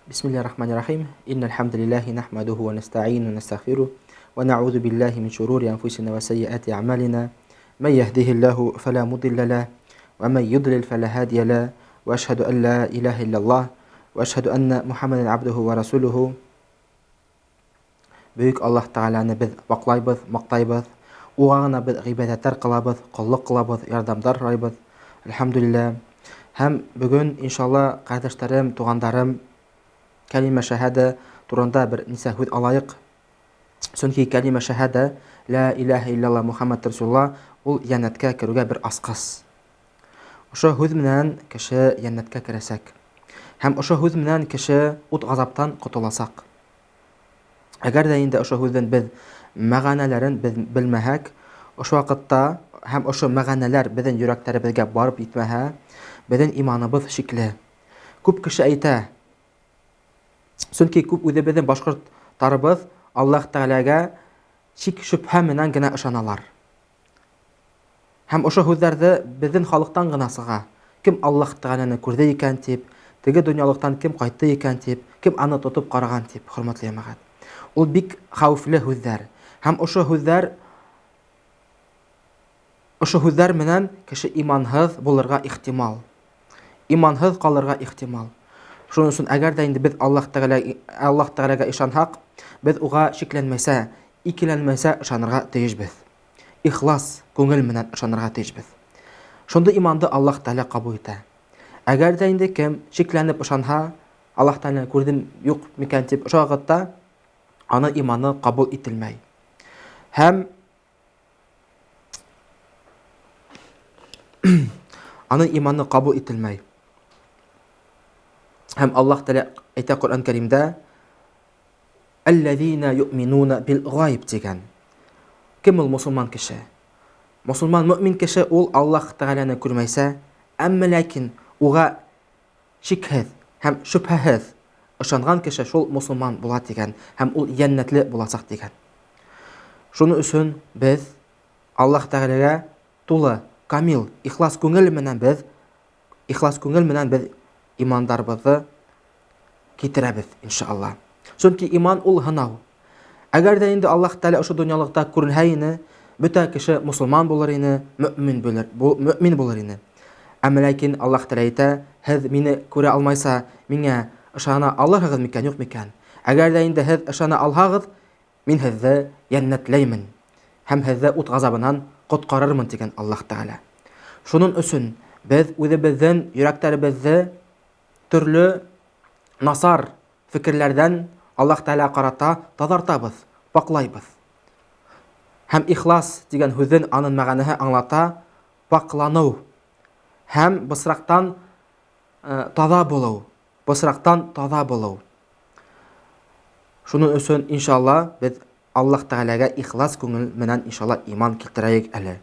بسم الله الرحمن الرحيم إن الحمد لله نحمده ونستعين ونستغفره ونعوذ بالله من شرور أنفسنا وسيئات أعمالنا من يهده الله فلا مضل له ومن يضلل فلا هادي له وأشهد أن لا إله إلا الله وأشهد أن محمدا عبده ورسوله. Büyük Allah Teala'ны biz ваклайбыз, мактайбыз. Уга гына biz гыйбадәтләр кылабыз, куллык кылабыз, ярдәмдар сорайбыз. Әлхәмдүлилләh. Һәм бүген иншалла кардәшләрем, тугандарым, кәлимә шәһәдә турында бер нисә һүз алайык. Чөнки кәлимә шәһәдә ла илаһа илляллаһ Мухаммад Расулуллаһ ул җәннәткә керүгә бер асқыс. Ошо һүз менән кеше җәннәткә керәсәк. Һәм ошо һүз менән кеше ут газаптан котыласак. Әгәр дә инде ошо һүзнең без мәгънәләрен без белмәһәк, ошо вакытта һәм ошо мәгънәләр безнең йөрәкләребезгә барып итмәһә, безнең иманыбыз шикле. Күп кеше әйтә, чөнки күп үзебезнең башкортларыбыз Аллаһ Тәгаләгә шик шөбһә менән генә ышаналар. Һәм ошо һүзләрдә безнең халыктан гына сыга. Кем Аллаһ Тәгаләне күрде икән дип, теге дөньялыктан кем кайтты икән дип, кем аны тотып караган дип, хөрмәтле җәмәгать. Ул бик хәвефле һүзләр. Һәм ошо һүзләр менән кеше иманһыз булырга ихтимал. Иманһыз калырга ихтимал. Шуның өчен әгәр дә инде без Аллаһ Тәгаләгә ишанһак, без уга шикләнмәсә, икеләнмәсә ышанырга тиешбез. Ихлас күңел менән ышанырга тиешбез. Шундый иманды Аллаһ Тәгалә кабул итә. Әгәр дә инде кем шикләнеп ышанһа, Аллаһ Тәгаләне күрдем юк микән дип, ошо вакытта аны иманы кабул ителмәй. Һәм аны иманы кабул ителмәй. Һәм Аллаһ Тәгалә әйтә Коръән Кәримдә: "Аллазина юъминуна бил гайб" дигән. Кем ул мусулман кеше? Мусулман мөэмин кеше ул Аллаһ Тәгаләне күрмәсә, әмма ләкин уга шикһез һәм шөбһәһез ышанган кеше шул мусулман була дигән, һәм ул җәннәтле булачак дигән. Шуның өчен без Аллаһ Тәгаләгә тулы, камил, ихлас күңел менән без имандарыбызны китерәбез, иншалла. Чөнки иман ул һынау. Әгәр дә инде Аллаһ Тәгалә ошо дөньялыкта күренһә ине, бөтә кеше мусулман булыр ине, мөэмин булыр ине. Әмма ләкин Аллаһ Тәгалә әйтә: "Һез мине күрә алмайса, миңа ышана алырһығыз микән, юк микән? Әгәр дә инде һез ышана алһагыз, мин һезне җәннәтләймен һәм һезне ут газабыннан коткарырмын" дигән Аллаһ Тәгалә. Шуның өчен без үзебезнең йөрәкләребезне төрле насар фикерләрдән Аллаһ Тәгалә карата тазартабыз, паклайбыз. Һәм ихлас дигән һүзнең аның мәгънәһе аңлата паклану һәм бысрактан таза булу. Шуның өчен иншалла без Аллаһ Тәгаләгә ихлас күңел менән иншалла иман китерәйек әле.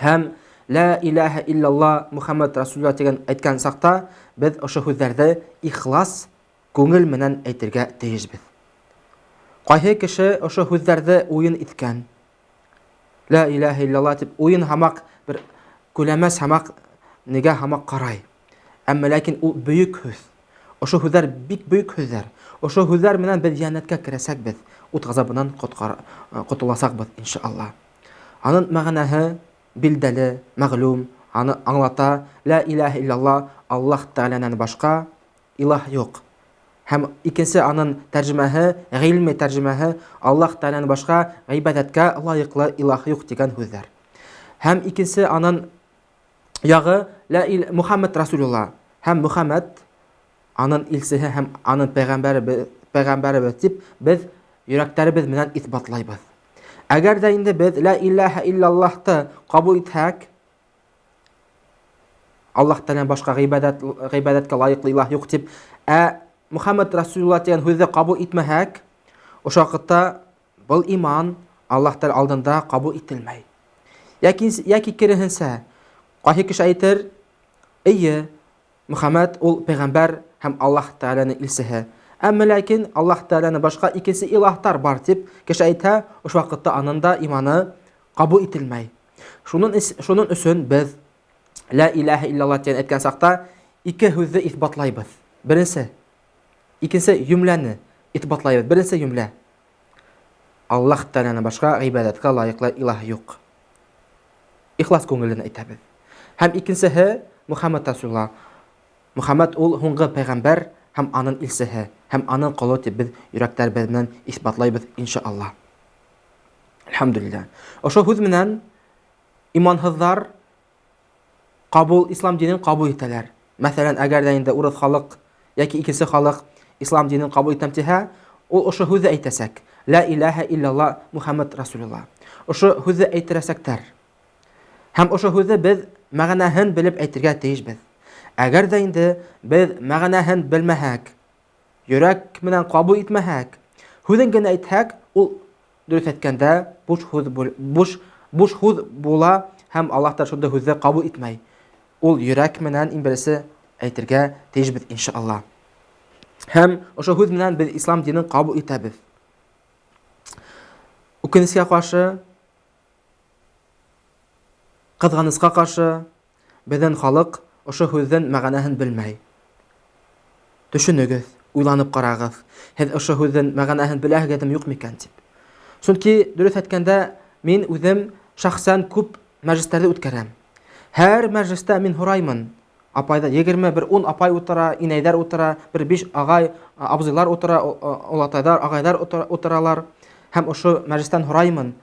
Һәм ла илаһа илляллаһ Мухаммад Расулуллаһ дигән әйткән сакта без ошо һүзләрдә ихлас күңел менән әйтергә тиешбез. Кайһы кеше ошо һүзләрдә уен иткән. Ла илаһа илляллаһ дип уен һамак бер күләмәс һамак нигә һамак карай. Әмма ләкин ул бөек һүз. Ошо һүзләр бик бөек һүзләр. Ошо һүзләр менән без җәннәткә керәсәкбез, ут газабыннан котыласакбыз, иншалла. Аның мәгънәһе билдәле, мәгълүм, аны аңлата. Ла илаһа илляллаһ Аллаһ Тәгаләнән башка илаһ юк. Һәм икенче аның тәрҗемәһе, гыйльми тәрҗемәһе Аллаһ Тәгаләнән башка гыйбадәткә лаеклы илаһ юк дигән һүзләр. Һәм икенче аның ягы Мухаммад Расулуллаһ һәм Мухаммад аның илчеһе һәм аның пәйгамбәребез дип без йөрәкләребез менән исбатлайбыз. Әгәр дә инде без ла илаһа илляллаһты кабул итһәк, Аллаһ Тәгаләнән башка гыйбадәткә лаеклы илаһ юк дип, Мухаммад Расулуллаһ дигән һүзне кабул итмәһәк, ошо вакытта бу иман Аллаһ Тәгалә алдында кабул ителмәй. Яки киресенчә, кайһы кеше әйтер: "Әйе, Мухаммад ул пәйгамбәр һәм Аллаһ Тәгаләнең илчеһе. Әмма ләкин Аллаһ Тәгаләнән башка икенче илаһтар бар" дип кеше әйтә, ошо вакытта аның да иманы кабул ителмәй. Шуның өчен без ла илаһа илляллаһ дигән әйткән сакта ике һүзне исбатлайбыз. Беренче, икенче юмләне итбатлайбыз. Беренче юмлә. Аллаһ Тәгаләнән башка гыйбадәткә лаеклы илаһ юк. Ихлас күңелен әйтәбез. Һәм икенчеһе Мухаммад Расулуллаһ. Мухаммад ул һуңгы пәйгамбәр һәм аның илчеһе, һәм аның кулы дип без йөрәкләребез белән исбатлайбыз иншааллаһ. Әлхәмдүлиллаһ. Ошо һүз менән иманһызлар ислам динен кабул итәләр. Мәсәлән, әгәр дә инде урыс халык яки икенче халык ислам динен кабул итәм тиһә, ул ошо һүзне әйтәсәк: ла илаһа иллаллаһ Мухаммад Расулуллаһ. Ошо һүзне әйтерәсәктәр. Һәм ошо һүзне без мәгънәһен белеп әйтергә тиешбез. Әгәр дә инде без мәгънәһен белмәһәк, йөрәк менән кабул итмәһәк, һүзен генә әйтһәк, ул дөрес әйткәндә буш һүз була һәм Аллаһ та шундый һүзне кабул итмәй. Ул йөрәк менән иң беренче әйтергә тиешбез иншааллаһ. Һәм ошо һүз менән без ислам динен кабул итәбез. Үкенечкә каршы, кызганычка каршы, безнең халык ошо һүзнең мәгънәһен белмәй. Төшенегез, уйланып карагыз. Һез ошо һүзнең мәгънәһен беләһегеҙме, юҡмы икән дип. Чөнки дөрес әйткәндә, мин үҙем шәхсән күп мәҗлестәрҙе үткәрәм. Һәр мәҗлестә мин һораймын. Апайда 20-10 апай утыра, инәйҙәр утыра, 5 агай, абзыйлар утыра, олатайҙар, агайҙар утыралар. Һәм ошо мәҗлестән һораймын.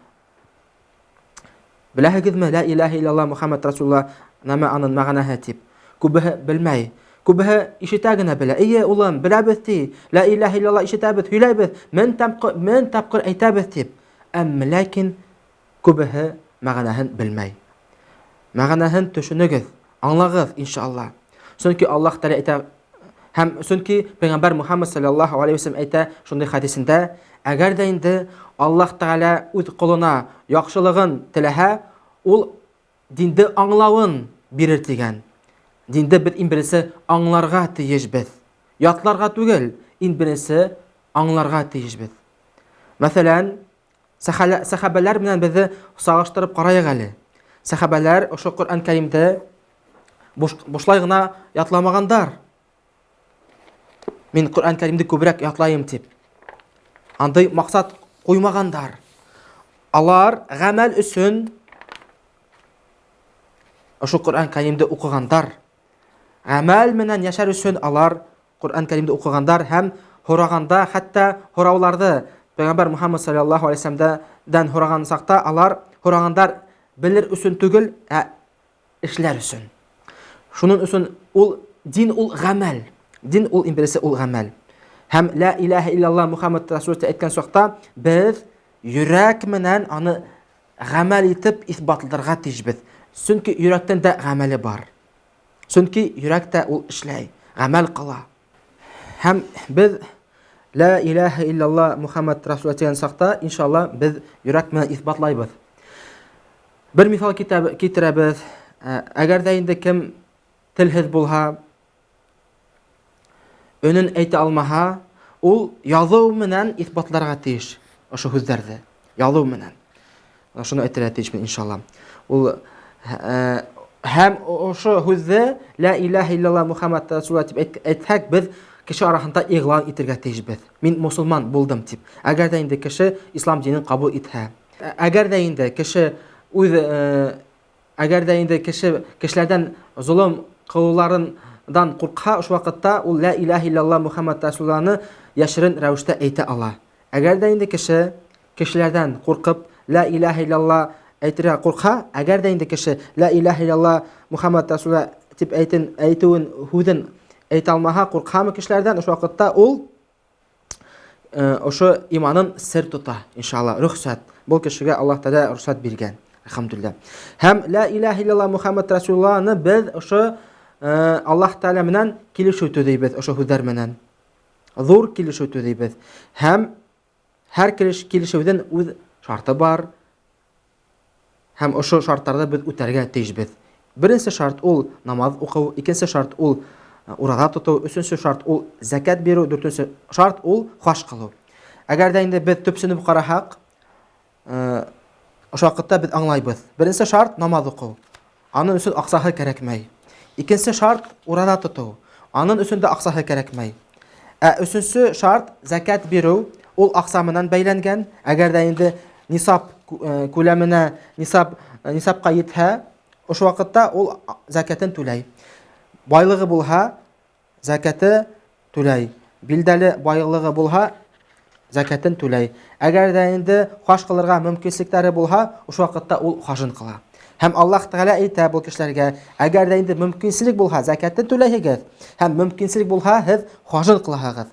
Беләһегеҙме, ла илаһа иллаллаһ Мухаммад Расулуллаһ нәмә аның мәгънәһе дип. Күбеһе белмәй. Күбеһе ишетә генә белә. Улым, беләбез ти. Ла илаһа иллаллаһ ишетәбез, һөйләйбез, мең тапҡыр әйтәбез дип. Әммә ләкин күбеһе мәгънәһен белмәй. Мәгънәһен төшөнөгөҙ, аңлағыҙ иншааллаһ. Чөнки Аллаһ Тәгалә әйтә, һәм чөнки Пәйғәмбәр Мухаммад саллаллаһу алейхи ва саллям әйтә шундый хәдисендә: әгәр дә инде Аллаһ Тәгалә үҙ ҡолона яҡшылығын теләһә, ул динде аңлауын бирер дигән. Динде беҙ иң беренсе аңларға тейешбеҙ. Ятларға түгел, иң беренсе аңларға тейешбеҙ. Мәҫәлән, сәхәбәләр менән беҙҙе сағыштырып ҡарайыҡ әле. Сәхәбәләр ошо Ҡөрьән Кәримде бушлай ғына ятламағандар. Мин Ҡөрьән Кәримде күберәк ятлайым тип. Андай маҡсат ҡуймағандар. Алар ғәмәл өсөн ошо Ҡөрьән Кәримде уҡығандар. Ғәмәл менән йәшәр өсөн алар Ҡөрьән Кәримде уҡығандар һәм һорағанда, хәтта һорауларҙы Пәйғәмбәр Мухаммад саллаллаһу алейхи ва саллямдан һораған саҡта алар һорағандар белер өсөн түгел, эшләр өсөн. Шуның өсөн ул дин, ул ғәмәл. Дин ул иң беренсе ул ғәмәл. Һәм ла илаһа иллаллаһ Мухаммад Расулуллаһ әйткән саҡта без йөрәк менән аны ғәмәл итеп исбатларға тейешбеҙ. Сөнки йөрәктән дә ғәмәле бар. Сөнки йөрәктә ул эшләй, ғәмәл ҡыла. Һәм без ла илаһа иллаллаһ Мухаммад Расулуллаһ дигән саҡта, иншалла, без йөрәк менән исбатлайбыз. Бер миҫал китерәбеҙ. Әгәр дә инде кем телһеҙ булһа, өнөн әйтә алмаһа, ул яҙыу менән иҫбатларға тейеш ошо һүҙҙәрҙе. Яҙыу менән. Шуны әйтергә тейешмен иншалла. Ул һәм ошо һүҙҙе ла илаһа иллаллаһ Мухаммад Расулуллаһ дип әйтһәк, без кеше араһында иғлан итергә тейешбеҙ. Мин мусулман булдым тип. Әгәр дә инде кеше ислам динен ҡабул итһә, әгәр дә инде кешеләрҙән золом ҡылыуҙарынан ҡурҡһа, ошо ваҡытта ул ла илаһа иллаллаһ Мухаммад Расулуллаһны йәшерен рәүештә әйтә ала. Әгәр дә инде кешеләрҙән ҡурҡып ла илаһа иллаллаһ әйтергә ҡурҡһа, әгәр дә инде кеше ла илаһа иллаллаһ Мухаммад Расулуллаһ дип әйтеүен һүҙен әйтә алмаһа, ҡурҡһамы кешеләрҙән, ошо ваҡытта ул ошо иманын сер тота, иншалла, рөхсәт. Был кешегә Аллаһ Тәгалә рөхсәт биргән. Әлхәмдүлиллаһ. Һәм ла илаһа иллаллаһ Мухаммад Расулуллаһны без ошо Аллаһ Тәгалә менән килешеү төҙөйбөҙ, ошо һүҙҙәр менән. Ҙур килешеү төҙөйбөҙ. Һәм һәр килешеүҙең үҙ шарты бар. Һәм ошо шарттарҙы без үтәргә тейешбеҙ. Беренсе шарт ул намаҙ уҡыу, икенсе шарт ул ураҙа тотоу, өсөнсө шарт ул зәкәт биреү, дүртенсе шарт ул хаш ҡылыу. Әгәр дә инде без төпсөнөп ҡараһаҡ, ошо ваҡытта без аңлайбыҙ. Беренсе шарт намаҙ уҡыу. Аның өсөн аҡсаһы кәрәкмәй. Икенсе шарт ураҙа тотоу. Аның өсөн дә аҡсаһы кәрәкмәй. Өченче шарт закат бирү, ул акча менән бәйләнгән. Әгәр дә инде нисап күләменә нисапка йитһә, ошо вакытта ул закатын түләй. Байлыгы булһа, закаты түләй. Билдәле байлыгы булһа, закатын түләй. Әгәр дә инде хаж кылырга мөмкинлекләре булһа, ошо вакытта ул хажын кыла. Һәм Аллаһ Тәгалә әйтә бу кешеләргә: әгәр дә инде мөмкинлек булһа, закатын түләйһегез, һәм мөмкинлек булһа, һез хажын кылаһыгыз.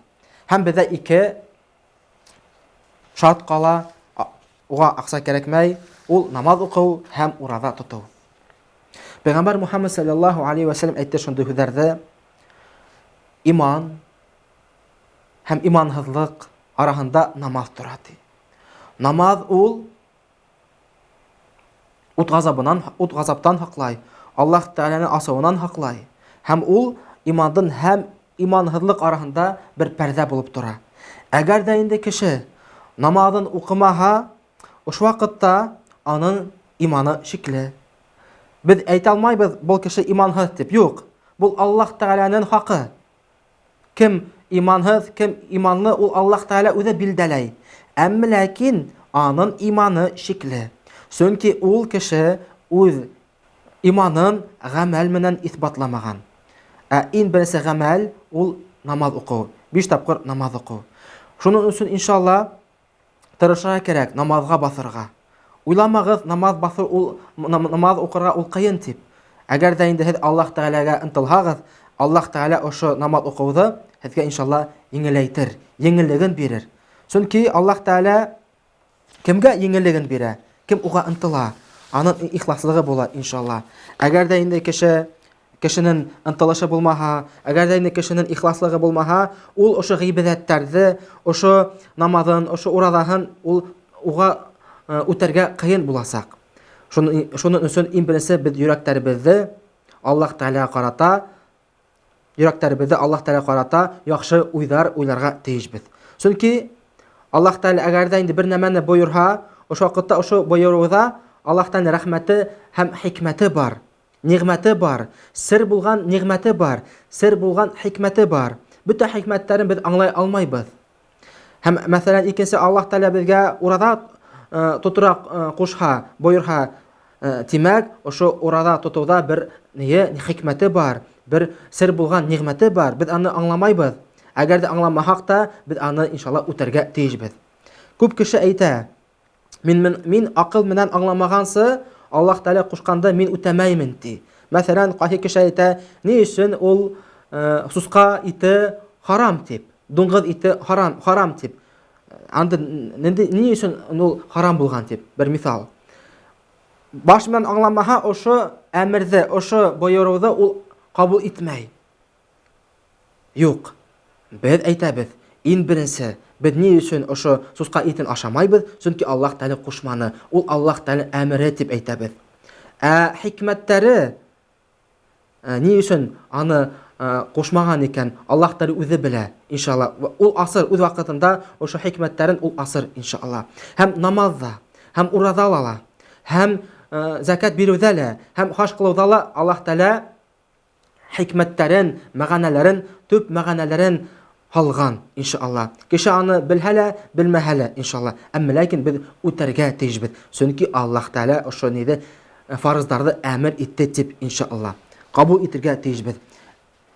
Һәм бездә ике шарт кала, уга акча кирәкмәй, ул намаз уку һәм ураза тоту. Пәйгамбәр Мухаммад саллаллаһу алейхи ва саллям әйтте шундый сүзләрдә: иман һәм иманһызлык арасында намаз тора ди. Намаз ул ут газаптан хаклай, Аллаһ Тәгаләне асауыннан хаклай. Һәм ул имандан һәм иманһызлык арасында бер пәрдә булып тора. Әгәр дә инде кеше намазын укымаһа, ошо вакытта аның иманы шикле. Без әйтә алмайбыз, бу кеше иманһыз дип. Юк, бу Аллаһ Тәгаләнең хакы. Кем иманһыз, кем иманлы, ул Аллаһ Тәгалә үзе билдәләй. Әмма ләкин аның иманы шикле. Чөнки ул кеше үз иманын гамәл менән исбатламаган. Иң беренче гамәл ул намаз уку. 5 тапкыр намаз уку. Шуның өчен иншалла тырышырга кирәк намазга басырга. Уйламагыз, намаз укырга ул кыен дип. Әгәр дә инде һез Аллаһ Тәгаләгә интилһагыз, Аллаһ Тәгалә ошо намаз укуды һезгә иншалла еңеләйтер, еңеллеген бирер. Чөнки Аллаһ Тәгалә кемгә еңеллеген бирә? Кем уга интила, аның ихласлыгы була иншалла. Әгәр дә инде кешенең интилышы булмаһа, әгәр дә инде кешенең ихласлыгы булмаһа, ул ошо гыйбадәтләрне, ошо намазын, ошо уразаһын ул уга үтәргә кыен буласак. Шуның өчен иң беренче без йөрәкләребезне Аллаһ Тәгаләгә карата яхшы уйлар уйларга тиешбез. Чөнки Аллаһ Тәгалә әгәр дә инде бер нәмәне боерһа, ошо вакытта ошо боеруда Аллаһтан рәхмәте һәм хикмәте бар, нигъмәте бар, сер булган нигъмәте бар, сер булган хикмәте бар. Бүтән хикмәтләрен без аңлай алмайбыз. Һәм мәсәлән, икенче Аллаһ Тәгалә безгә ураза тотурак кушһа, боерһа, тимәк, ошо ураза тотуда бер хикмәте бар, бер сер булган нигъмәте бар. Без аны аңламайбыз. Әгәр дә аңламаһак та, без аны иншалла үтәргә тиешбез. Күп кеше әйтә: Мин акыл менән аңламагансы, Аллаһ Тәгалә кушканда мин үтәмәймен ди. Мәсәлән, кайсы кеше әйтә: ни өчен ул суска ите харам дип, дуңгыз ите харам дип. Анда ни өчен ул харам булган дип, бер мисал. Баш менән аңламаһа, ошо әмерде, ошо боеруды ул кабул итмәй. Юк. Без әйтәбез, иң беренче без ни өчен ошо суска итен ашамайбыз? Чөнки Аллаһ Тәгалә кушманы. Ул Аллаһ Тәгалә әмере дип әйтәбез. Хикмәтләре ни өчен аны кушмаган икән? Аллаһ Тәгалә үзе белә, иншалла. Ул асыр үз вакытында ошо хикмәтләрен ул асыр, иншалла. Һәм намазда, һәм уразалала, һәм закат бирүдә лә, һәм хаж кылуда ла Аллаһ Тәгалә хикмәтләрен, мәгънәләрен, төп мәгънәләрен халган, иншалла. Кеше аны белһә лә, белмәһә лә, иншалла. Әмма ләкин без үтәргә тиешбез. Чөнки Аллаһ Тәгалә ошо ниде фарыздарды әмер итте дип, иншалла. Кабул итәргә тиешбез.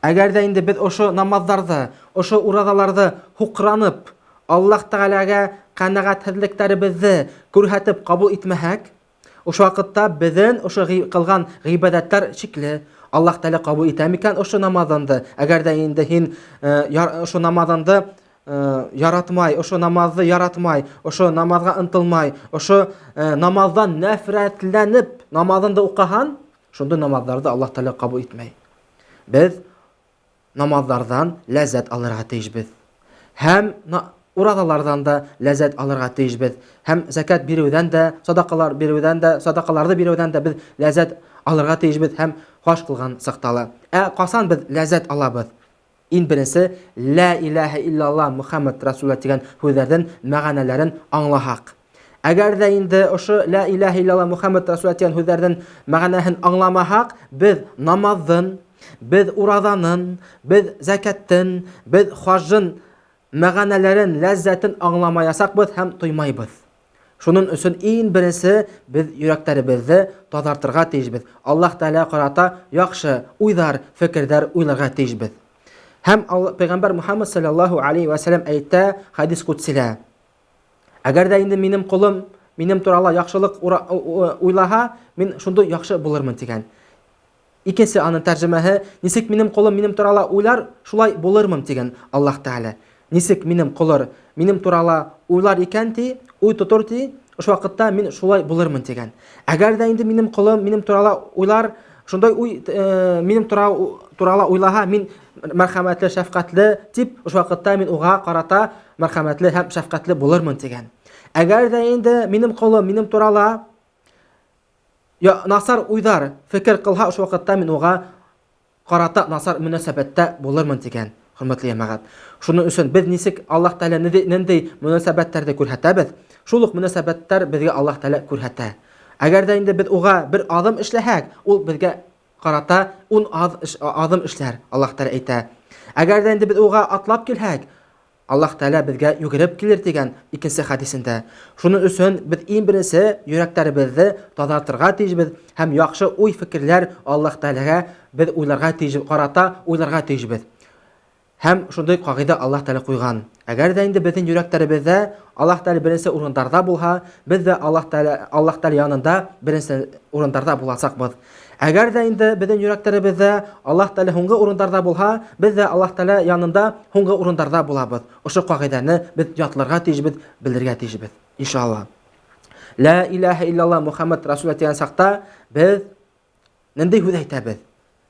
Әгәр дә инде без ошо намазларда, ошо уразаларда хукранып, Аллаһ Тәгаләгә канәгатьһезлекләребезне күрһәтеп кабул итмәһәк, ошо вакытта безнең ошо кылган гыйбадәтләр шикле. Аллаһ Тәгалә кабул итә микән ошо намазыңды? Әгәр дә инде һин ошо намазыңды яратмай, ошо намазны яратмай, ошо намазга интилмай, ошо намаздан нәфрәтләнеп намазыңды укыган, шундый намазларда Аллаһ Тәгалә кабул итмәй. Без намазлардан ләззәт алырга тиешбез. Һәм уразалардан да ләззәт алырга тиешбез. Һәм закат бирүдән дә, садакаларды бирүдән дә без ләззәт алырга тиешбез. Һәм хаж кылган сактала. Касан без ләззәт алабыз? Иң беренче ла илаха иллаллах Мухаммад Расулуллах дигән сүзләрдән мәгънәләрен аңлаһак. Әгәр дә инде ошо ла илаха иллаллах Мухаммад Расулуллах дигән сүзләрдән мәгънәһен аңламаһак, без намазын, без уразанын, без закаттын, без хажын мәгънәләрен, ләззәтен аңламаячакбыз һәм тоймайбыз. Шуның өчен иң беренче без йөрәкләребезне тазартырга тиешбез. Аллаһ Тәгалә карата яхшы уйлар, фикерләр уйларга тиешбез. Һәм Пәйгамбәр Мухаммад саллаллаһу алейхи ва саллям әйтә хадис кудсилә: Әгәр дә инде минем кулым минем туралы яхшылык уйлаһа, мин шундый яхшы булырмын дигән. Икенче аның тәрҗемәһе: нисек минем кулым минем туралы уйлар, шулай булырмын дигән Аллаһ Тәгалә. Нисек минем кулым минем туралы уйлар икән ди, уй тотыр ди, ошо вакытта мин шулай булырмын дигән. Әгәр дә инде минем кулым минем туралы уйлар, шундай уй минем туралы уйлаһа, мин мәрхәмәтле, шәфкатьле дип, ошо вакытта мин уга карата мәрхәмәтле һәм шәфкатьле булырмын дигән. Әгәр дә инде минем кулым минем туралы насар уйдар, фикер кылһа, ошо вакытта мин уга карата насар мөнәсәбәттә булырмын дигән. Хөрмәтле җәмәгать. Шуның өчен без нисек Аллаһ Тәгалә нинди мөнәсәбәтләрдә күрһәтәбез, шул ук мөнәсәбәтләр безгә Аллаһ Тәгалә күрһәтә. Әгәр дә инде без уга бер адым эшләһәк, ул безгә карата 10 адым эшләр, Аллаһ Тәгалә әйтә. Әгәр дә инде без уга атлап килһәк, Аллаһ Тәгалә безгә йөгереп килер дигән икенче хадисендә. Шуның өчен без иң беренче йөрәкләребезне тазартырга тиешбез һәм яхшы уй фикерләр Аллаһ Тәгаләгә без уйларга тиешбез, карата уйларга тиешбез. Һәм шундый кагыйдә Аллаһ Тәгалә куйган. Әгәр дә инде безнең йөрәкләребездә Аллаһ Тәгалә беренче урындарда булһа, без дә Аллаһ Тәгалә янында беренче урындарда буласакбыз. Әгәр дә инде безнең йөрәкләребездә Аллаһ Тәгалә һуңгы урындарда булһа, без дә Аллаһ Тәгалә янында һуңгы урындарда булабыз. Ошо кагыйдәне без ятларга тиешбез, белергә тиешбез. Иншалла. Ла илаха илляллах Мухаммад Расулуллаһ дигән сакта без нинди һүз әйтәбез?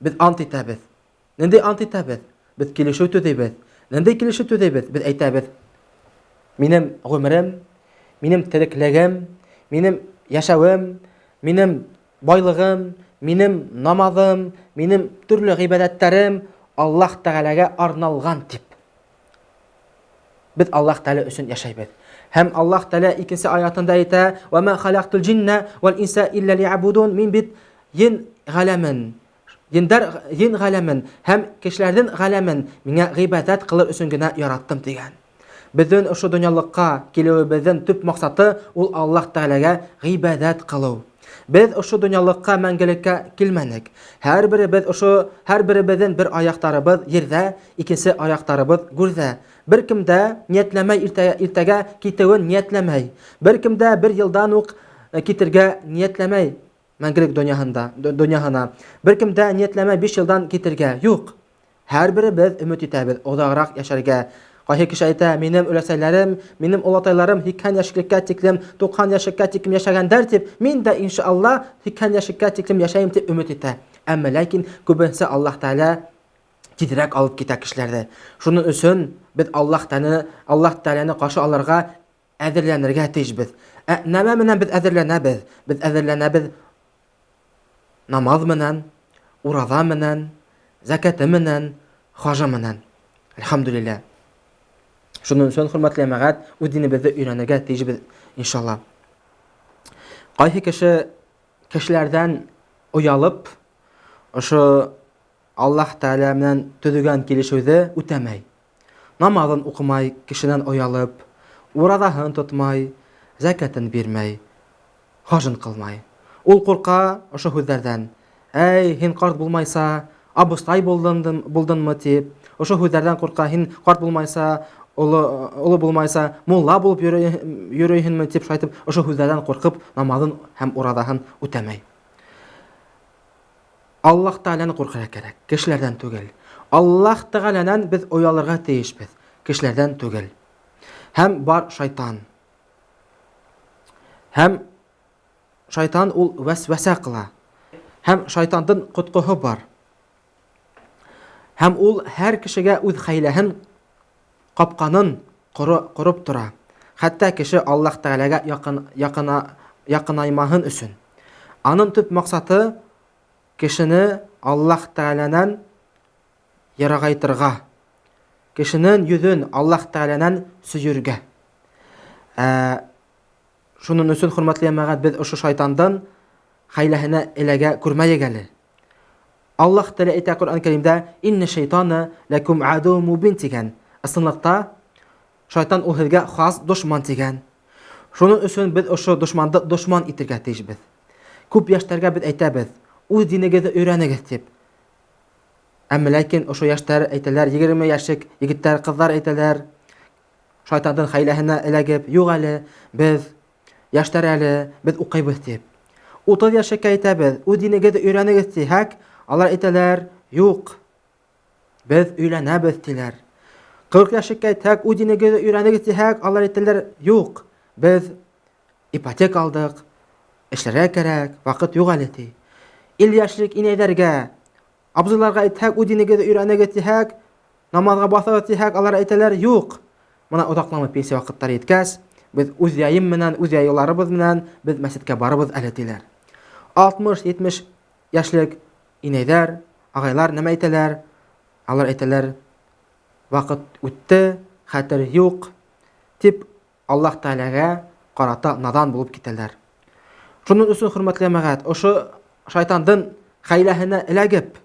Без ант итәбез. Нинди ант итәбез? Biz килешү төзейбез. Нинди килешү төзейбез? Biz әйтәбез: Минем гомерем, минем тереклегем, минем яшәвем, минем байлыгым, минем намазым, минем төрле гыйбадәтләрем Аллаһ Тәгаләгә арналган дип. Biz Аллаһ Тәгалә өчен яшәйбез. Һәм Аллаһ Тәгалә икенче аятында әйтә: "Ва ма халактул джинна вал инса илля ли'абудун", мин бит ин галәмен, ин галәмен һәм кешеләрнең галәмен миңа гыйбадәт кылыр өчен генә яраттым дигән. Безнең ошо дөньялыкка килүебезнең төп максаты ул Аллаһ Тәгаләгә гыйбадәт кылу. Без ошо дөньялыкка мәңгелеккә килмәдек. Һәрберебезнең бер аяктарыбыз җирдә, икенче аяктарыбыз гүрдә. Беркем дә ниятләмәй иртәгә китүен ниятләмәй. Беркем дә бер елдан ук китергә ниятләмәй мәңгелек дөньяһына. Беркем дә ниятләмәй 5 елдан китергә. Юк. Һәрберебез өмет итәбез озаграк яшәргә. Кайһы кеше әйтә: "Минем өләсәләрем, минем олатайларым 80 яшькә тиклем, 90 яшькә тиклем яшәгәннәр" дип, мин дә иншалла 80 яшькә тиклем яшәйм дип өмет итә. Әмма ләкин күбенче Аллаһ Тәгалә тизрәк алып китә кешеләрне. Шуның өчен без Аллаһ Тәгаләне каршы алырга әзерләнергә тиешбез. Нәмә менән без әзерләнәбез? Без әзерләнәбез намаз менән, ураза менән, закаты менән, хаҗы менән. Әлхәмдүлиллаһ. Шуның өчен хөрмәтле җәмәгать, үз динебезне өйрәнергә тиешбез иншалла. Кайһы кешеләрдән уялып, ошо Аллаһ Тәгалә белән төзегән килешүне үтәмәй. Намазын укымай, кешенән уялып, уразаһын тотмай, закатын бирмәй, хаҗын кылмай. Ул курка ошо һүзләрдән: "Әй, һин карт булмайса, абыстай булдыңмы?" дип, ошо һүзләрдән курка: "Һин карт булмайса, улы булмайса, мулла булып йөрөйһеңме?" дип шайтып, ошо һүзләрдән куркып, намазын һәм уразаһын үтәмәй. Аллаһ Тәгаләне куркырга кирәк, кешеләрдән түгел. Аллаһ Тәгаләнән без уялырга тиешбез, кешеләрдән түгел. Һәм бар шайтан. Һәм шайтан ул вәсвәсә кыла. Һәм шайтандың коткыһы бар. Һәм ул һәр кешегә үз хәйләһен капканын корып тора. Хәтта кеше Аллаһ Тәгаләгә якынаймаһын өчен. Аның төп максаты кешене Аллаһ Тәгаләнән ярагайтырга. Кешенең йөзен Аллаһ Тәгаләнән сөйергә. Шуның өчен хөрмәтле җәмәгать, без ошо шайтандан хәйләһенә эләгә күрмәйек әле. Аллаһ Тәгалә әйтә Коръән Кәримдә: "Инна шайтана лакум адуум мубин" дигән. Ысынлыкта Шайтан ул һеҙгә хас дошман тигән. Шуның өсөн без ошо дошманды дошман итергә тейешбез. Күп яшьтәргә без әйтәбез, үз динегезне өйрәнегез дип. Әмма ләкин ошо яшьтәр әйтәләр, 20 яшьлек егетләр, кызлар әйтәләр, шайтанның хәйләһенә эләгеп, юк әле, без яшьтәр әле, без укыйбыз дип. 30 яшькә әйтәбез, үз динегезне өйрәнегез дисәк, алар әйтәләр, юк, без өйләнәбез диләр. 40 яшькә әйтсәк, үз динегезне өйрәнегез дисәк, алар әйтәләр, юк, без ипотека алдык, эшләргә кирәк, вакыт юк әле ди. 50 яшьлек инәйләргә, абзыйларга әйтсәк, үз динегезне өйрәнегез дисәк, намазга басыгыз дисәк, алар әйтәләр, юк. Менә озакламый пенсия вакыттары еткәч, без үз яйым менән, үз яйларыбыз менән без мәчеткә барыбыз әле диләр. 60-70 яшьлек инәйләр, агайлар нәмә әйтәләр? Алар әйтәләр, вакыт үтте, хәтер юк, дип Аллаһ Тәгаләгә карата надан булып китәләр. Шуның өчен, хөрмәтле мәгать, ошо шайтандын хәйләһенә эләгеп,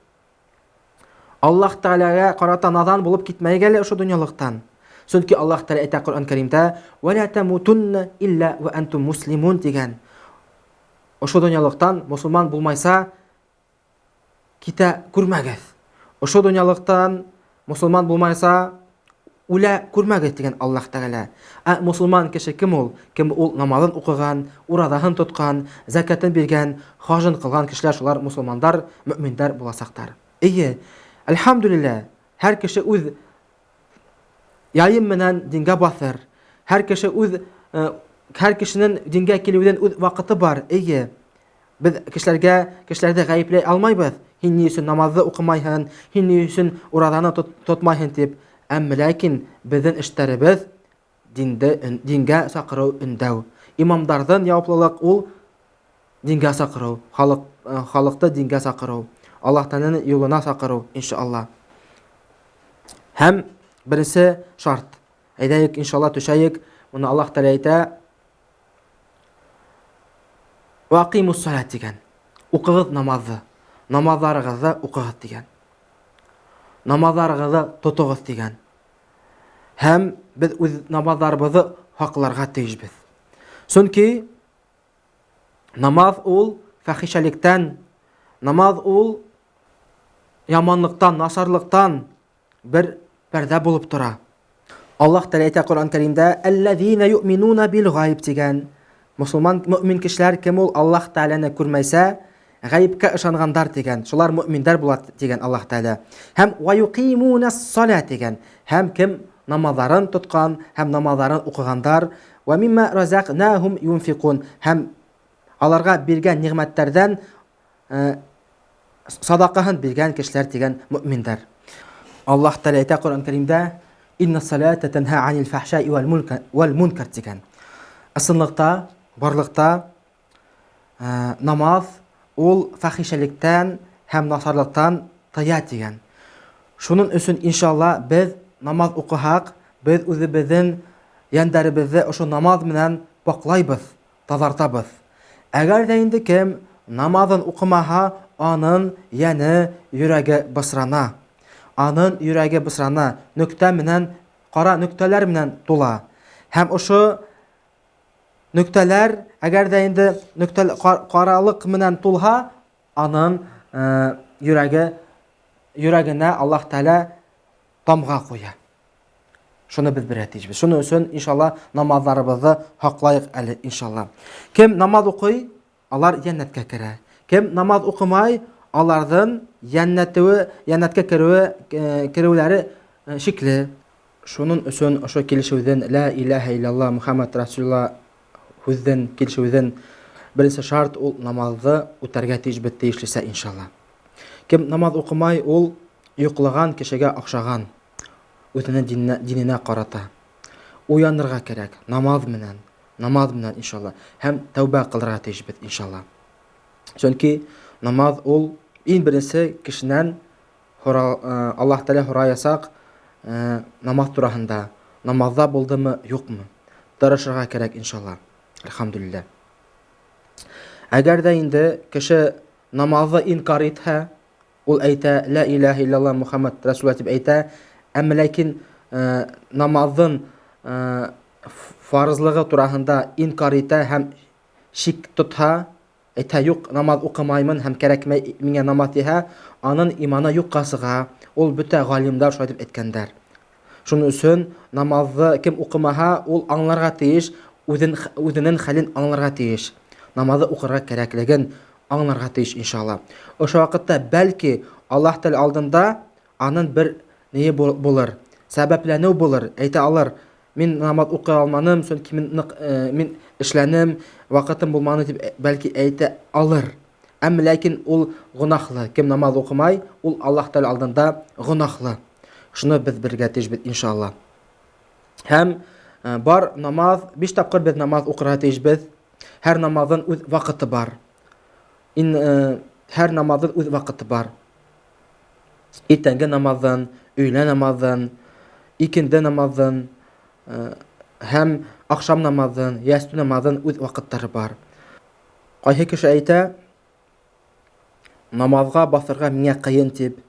Аллаһ Тәгаләгә карата надан булып китмәйгә әле ошо дөньялыктан. Чөнки Аллаһ Тәгалә әйтә Коръән Кәримдә: "Ва ла тамутунна илля ва антум муслимун" дигән. Ошо дөньялыктан мусулман булмайса китә күрмәгез. Ошо дөньялыктан мусулман булмайса үлә күрмәгез дигән Аллаһ Тәгалә. Мусулман кеше кем ул? Кем ул намазын укыган, урадаһын тоткан, закатын биргән, хаҗын кылган кешеләр, шулар мусулмандар, мөэминнәр буласактар. Әлхәмдүлилләһ, һәр кеше үз яйым менән дингә басыр. Һәр кешенең дингә килүдән үз вакыты бар. Без кешеләрдә гаепләй алмайбыз. Һин ни өчен намазны укымайһың, һин ни өчен ураданы тотмайһың дип. Әмма ләкин безнең эшләребез дингә сакыру, өндәү. Имамдардан яуаплылык ул дингә сакыру, халыкты дингә сакыру, Аллаһ Тәгаләнең юлына сакыру, иншалла. Һәм беренче шарт. Әйдәйек, иншалла, төшәйек. Моны Аллаһ Тәгалә әйтә: "Ва акимус салат" дигән. Укыгыз намазны. Намазларыгызны укыгыз дигән. Намазларыгызны тотыгыз дигән. Һәм без үз намазларыбызны хакларга тиешбез. Чөнки намаз ул фахишаликтан, намаз ул яманлыктан, насарлыктан бер пәрдә булып тора. Аллаһ Тәгалә әйтә Коръән Кәримдә: "Аллазина юъминуна бил гайб" дигән. Мусулман, мөэмин кешеләр кем ул? Аллаһ Тәгаләне күрмәйсә, гайбкә ышангандар дигән. Шулар мөэминнәр була дигән Аллаһ Тәгалә. Һәм ва юқимунас салат дигән. Һәм кем намазларын тоткан, һәм намазларын укыгандар, ва мимма разакнахум юнфикун. Һәм аларга биргән ниъмәтләрдән садакаһын биргән кешеләр дигән мөэминнәр. Аллаһ Тәгалә әйтә Коръән Кәримдә: "Инна салата танха анил фахшаи вал мункар" дигән. Ысынлыкта, барлыкта намаз ул фахишаликтан һәм насарлыктан тая дигән. Шуның өчен, иншалла, без намаз укыһак, без үзебезнең яндәребезне ошо намаз менән паклайбыз, тазартабыз. Әгәр дә инде кем намазын укымаһа, аның яне, йөрәге бысрана. Аның йөрәге бысрана, нөктә менән, кара нөктәләр менән тула. Һәм ошо нөктәләр, әгәр дә инде каралык менән тулһа, аның йөрәгенә Аллаһ Тәгалә тамга куя. Шуны без беләбез. Шуның өчен, иншалла, намазларыбызны хаклайык әле, иншалла. Кем намаз укый, алар җәннәткә керә. Кем намаз укымай, алардан җәннәткә керүләре шикле. Шуның өчен ошо килешүдән ла илаха илляллах Мухаммад Расулуллах хүздән килешүдән беренче шарт ул намазны үтәргә тиешлесе, иншалла. Кем намаз укымай, ул йоклыган кешегә охшаган, үзенең диненә карата. Уянырга кирәк намаз менән, иншалла. Һәм тәүбә кылырга тиешбез, иншалла. Чөнки намаз ул иң беренче кешенән Аллаһ Тәгалә һораясак, намаз турасында, намазда булдымы, юкмы? Тырышырга кирәк, иншалла. Әлхәмдүлилләһ. Әгәр дә инде кеше намазны инкар итһә, ул әйтә ла илаха илляллах Мухаммад Расулуллах дип әйтә, әмма ләкин намазын фарызлыгы турасында инкар итә һәм шик тотһа, әйтә юк, намаз укымаймын һәм кирәкмәй миңа намаз диһә, аның иманы юкка сыга. Ул бөтә галимдар шулай дип әйткәннәр. Шуның өчен намазны кем укымаһа, ул аңларга тиеш, үзенең хәлен аңларга тиеш. Намазны укырга кирәклеген аңларга тиеш иншалла. Ошо вакытта бәлки Аллаһ Тәгалә алдында аның бер ние булыр, сәбәпләнү булыр. Әйтә алыр: мин намаз укый алманым, чөнки мин эшләнем, вакытым булманы дип бәлки әйтә алыр. Әмма ләкин ул гунахлы. Кем намаз укымай, ул Аллаһ Тәгалә алдында гунахлы. Шуны без бергә тиешбез иншалла. Һәм бар намаз, 5 тапкыр без намаз укырга тиешбез. Һәр намазның үз вакыты бар. Һәр намазның үз вакыты бар. Иртәнге намаздан, өйлә намаздан, икенде намаздан һәм акшам намаздан, ястү намаздан үз вакытлары бар. Кайсы кеше әйтә, намазга басырга миңа кыен дип.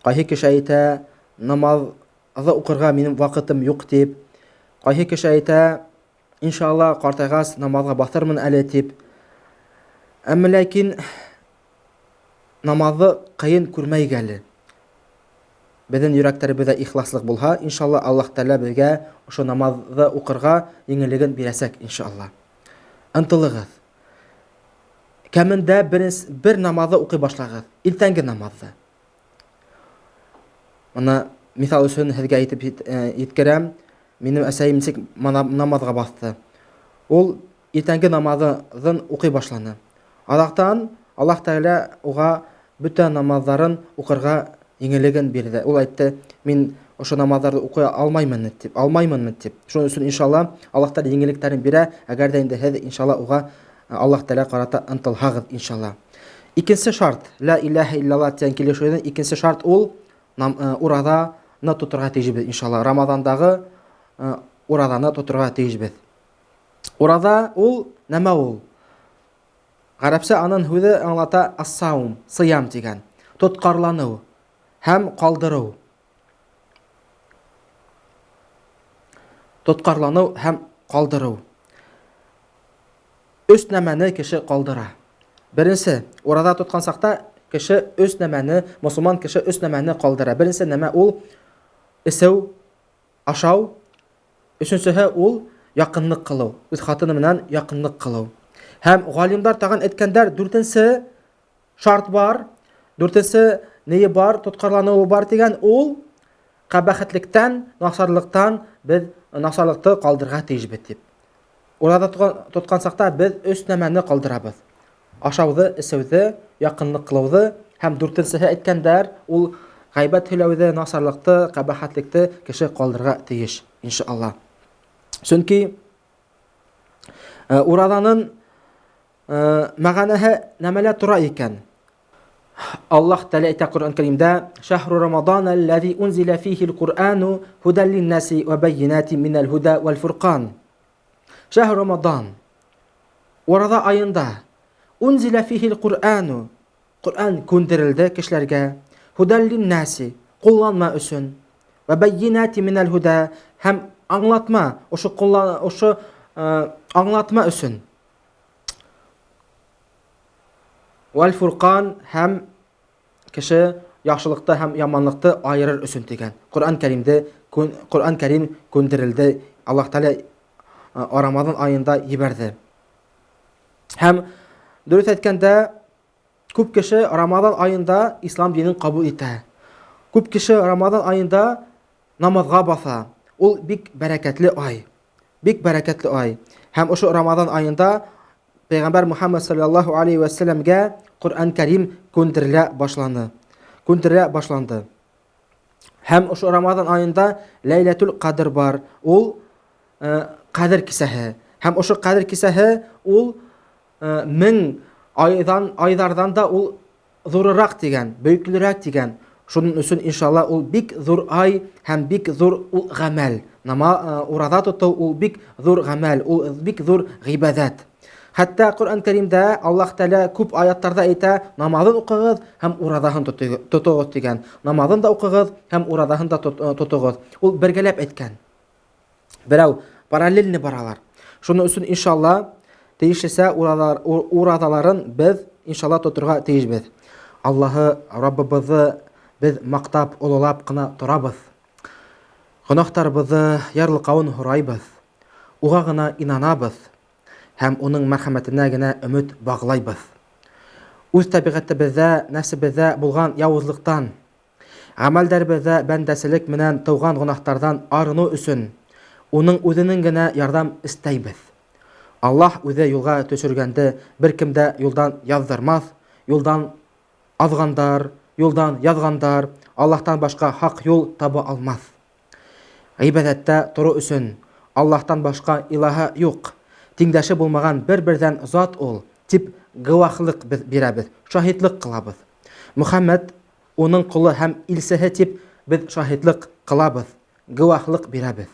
Кайсы кеше әйтә, намазны укырга минем вакытым юк дип. Кайсы кеше әйтә, иншалла картайгач намазга басырмын әле дип. Әмма ләкин намазны кыен күрмәйк әле. Безнең йөрәкләребездә ихласлык булһа, иншалла Аллаһ Тәгалә безгә ошо намазны укырга еңеллеген бирәсәк иншалла. Ынтылыгыз. Кәмендә бер намазны укый башлагыз. Иртәнге намазны. Моны мисал өчен сезгә әйтеп җиткерәм. Минем әсәем ничек намазга басты. Ул иртәнге намазны укый башланы. Аллаһтан Аллаһ Тәгалә уга бүтән намазларын укырга еңеллеген бирде. Ул әйтте: мин ошо намазларны укый алмаймын дип. Шуның өчен иншалла Аллаһ Тәгалә еңеллекләрен бирә. Әгәр дә инде һез иншалла уга Аллаһ Тәгалә карата ынтылһагыз иншалла. Икенче шарт, ла илаха иллаллах дигән килешүнең икенче шарт ул уразаны тотырга тиешбез иншалла. Рамазандагы уразаны тотырга тиешбез. Ураза ул нәмә ул? Гарәпчә аның сүзе аңлата ас-саум, сыям дигән. Тоткарлану һәм калдыру. Тоткарлану һәм калдыру. Өч нәмәне кеше калдыра. Беренче, ураза тоткан сакта кеше өч нәмәне, мусулман кеше өч нәмәне калдыра. Беренче нәмә ул эсәү, ашау. Өченчеһе ул якынлык кылу, үз хатыны менән якынлык кылу. Һәм галимдар тагын әйткәннәр, дүртенче шарт бар, дүртенче ние бар, тоткарлануы бар дигән ул кабахәтлектән, насарлыктан без насарлыкты калдырга тиешбез дип. Ураза тоткан сакта без өч нәмәне калдырабыз. Ашауды, эсәүде, якынлык кылуды һәм дүртенчеһе әйткәннәр ул гайбәт һөйләүде, насарлыкты, кабахәтлекте кеше калдырга тиеш иншалла. Чөнки уразаның мәгънәһе нәмәлә тора икән. Аллаһ Тәгалә әйтә Коръән Кәримдә: "Шәһру Рамадан аллази унзила фиһи ал-Кур'ану худан лин-наси ва баййинатин минал худа вал фуркан." Шәһру Рамадан. Ураза айында унзила фиһи ал-Кур'ану. Коръән күндерелде кешеләргә. Худан лин-наси, кулланма өчен. Ва баййинатин минал худа, һәм аңлатма, ошо аңлатма өчен. Вал фуркан, һәм кеше яхшылыкты һәм яманлыкты айырыр өчен дигән. Коръән Кәрим күндерелде. Аллаһ Тәгалә Рамазан айында җибәрде. Һәм дөрес әйткәндә, күп кеше Рамазан айында ислам динен кабул итә. Күп кеше Рамазан айында намазга баса. Ул бик бәрәкәтле ай. Бик бәрәкәтле ай. Һәм ошо Рамазан айында Пәйгамбәр Мухаммад саллаллаху алейхи ва саллямга Коръән Кәрим күндерелә башланды. Һәм ошо Рамазан айында Ләйләтул Кадр бар. Ул Кадр кисәһе. Һәм ошо Кадр кисәһе ул 1000 айдардан да ул зурырак дигән, бөеклерәк дигән. Шуның өчен иншалла ул бик зур ай һәм бик зур ул гамәл. Ураза тоту ул бик зур гамәл, ул бик зур гыйбадат. Хәтта Коръән Кәримдә Аллаһ Тәгалә күп аятларда әйтә: намазын укыгыз һәм уразаһын тотыгыз дигән. Намазын да укыгыз һәм уразаһын да тотыгыз. Ул бергәләп әйткән. берәү параллельный баралар. Шуның өчен иншалла тиешлесе уразаларын без иншалла тотырга тиешбез. Аллаһы Раббыбызны без мактап, олылап кына торабыз. Гынахтарыбызны ярлыкавын һорайбыз. Уга гына инанабыз һәм уның мәрхәмәтенә генә өмет баглайбыз. Үз табигатыбызда, нәфсебездә булган явызлыктан, гамәлдәребездә бәндәселек менән тыуган гынахтардан арыну өчен уның үзенең генә ярдәм истәйбез. Аллаһ үзе юлга төшергәнде беркем дә юлдан яздырмас, юлдан азгандар, юлдан язгандар Аллаһтан башка хак юл таба алмас. Гыйбадәттә тору өчен Аллаһтан башка илаһы юк, тиңдәше булмаган бер-бердән зат ул, дип гыйлаһлык бирәбез, шаһидлык кылабыз. Мөхәммәд уның кулы һәм илсеһе дип без шаһидлык кылабыз, гыйлаһлык бирәбез.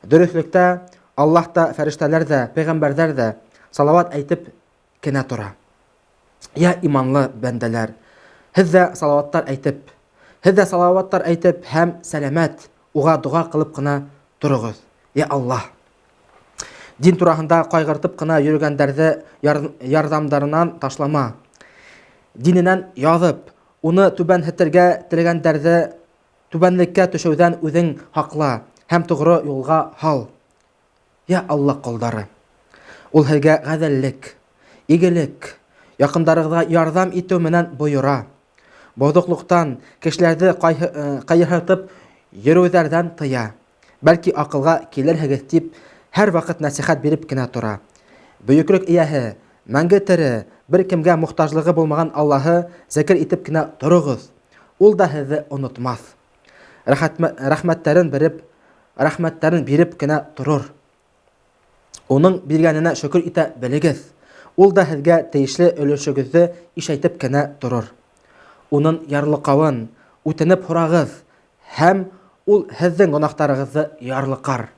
Дөреслектә Аллаһ та, фәрештәләр дә, пәйгамбәрләр дә салават әйтеп кенә тора. Я иманлы бәндәләр, һез дә салаваттар әйтеп һәм сәламәт уга дуга кылып кына торыгыз. Я Аллаһ, дин тураһында кайгыртып кына йөргәндәрне ярдәмдарынан ташлама. Диненән язып, уны түбәнһетергә теләгәндәрне түбәнлеккә төшүдән үзең хакла һәм тугры юлга һал. Я Аллаһ кулдары, ул һеҙгә ғәҙеллек, игелек, яҡындарығыҙға ярҙам итеү менән бойора. Боҙоҡлоҡтан, кешеләрҙе ҡайһыртып йөрөүҙәрҙән тыя. Бәлки аҡылға килерһегеҙ тип, һәр ваҡыт нәсихәт биреп кенә тора. Бөйөклөк эйәһе, мәңге тере, бер кемгә мохтажлығы булмаған Аллаһы зикр итеп кенә тороғоҙ. Ул да һеҙҙе онотмаҫ. Рәхмәттәрен биреп кенә торор. Уның биргәненә шөкөр итә белегеҙ. Ул да һеҙгә тейешле өлөшөгөҙҙө ишәйтеп кенә торор. Уның ярлыҡауын үтенеп һорағыҙ һәм ул һеҙҙең гонаһтарығыҙҙы ярлыҡар.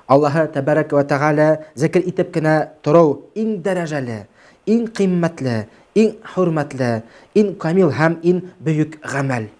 Аллаһы тәбәрәк вә тәғәлә зикр итеп кенә тороу иң дәрәжәле, иң ҡиммәтле, иң хөрмәтле, иң камил һәм иң бөйөк ғәмәл.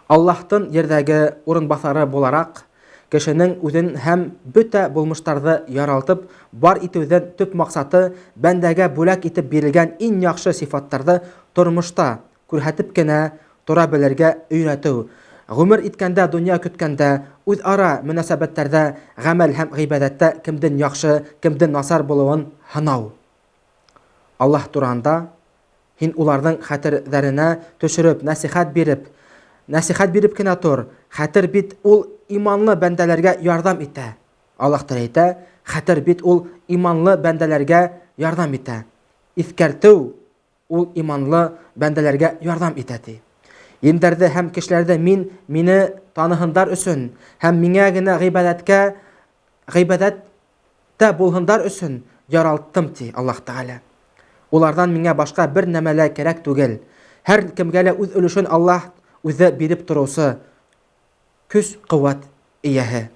Аллаһтың ерҙәге урынбаҫары булараҡ, кешенең үҙен һәм бөтә булмыштарҙы яралтып бар итеүҙең төп маҡсаты бәндәгә бүләк итеп бирелгән иң яҡшы сифаттарҙы тормошта күрһәтеп кенә тора белергә өйрәтеү. Ғүмер иткәндә, донъя көткәндә, үҙ-ара мөнәсәбәттәрҙә, ғәмәл һәм ғибәҙәттә кемдең яҡшы, кемдең насар булыуын һынау. Аллаһ тураһында һин уларҙың хәтерҙәренә төшөрөп, нәсихәт биреп кенә тор. Хәтер бит ул иманлы бәндәләргә ярҙам итә. Аллаһ әйтә, хәтер бит ул иманлы бәндәләргә ярҙам итә. Иҫкәртеү ул иманлы бәндәләргә ярҙам итә ти. Ендәрҙе һәм кешеләрҙе мине таныһындар өсөн һәм миңә генә ғибәдәттә булһындар өсөн яралттым ти Аллаһ Тәғәлә. Уларҙан миңә башҡа бер нәмә лә кәрәк түгел. Һәр кемгә лә үҙ өлөшөн Аллаһ үҙе биреп тороусы көс-ҡеүәт эйәһе.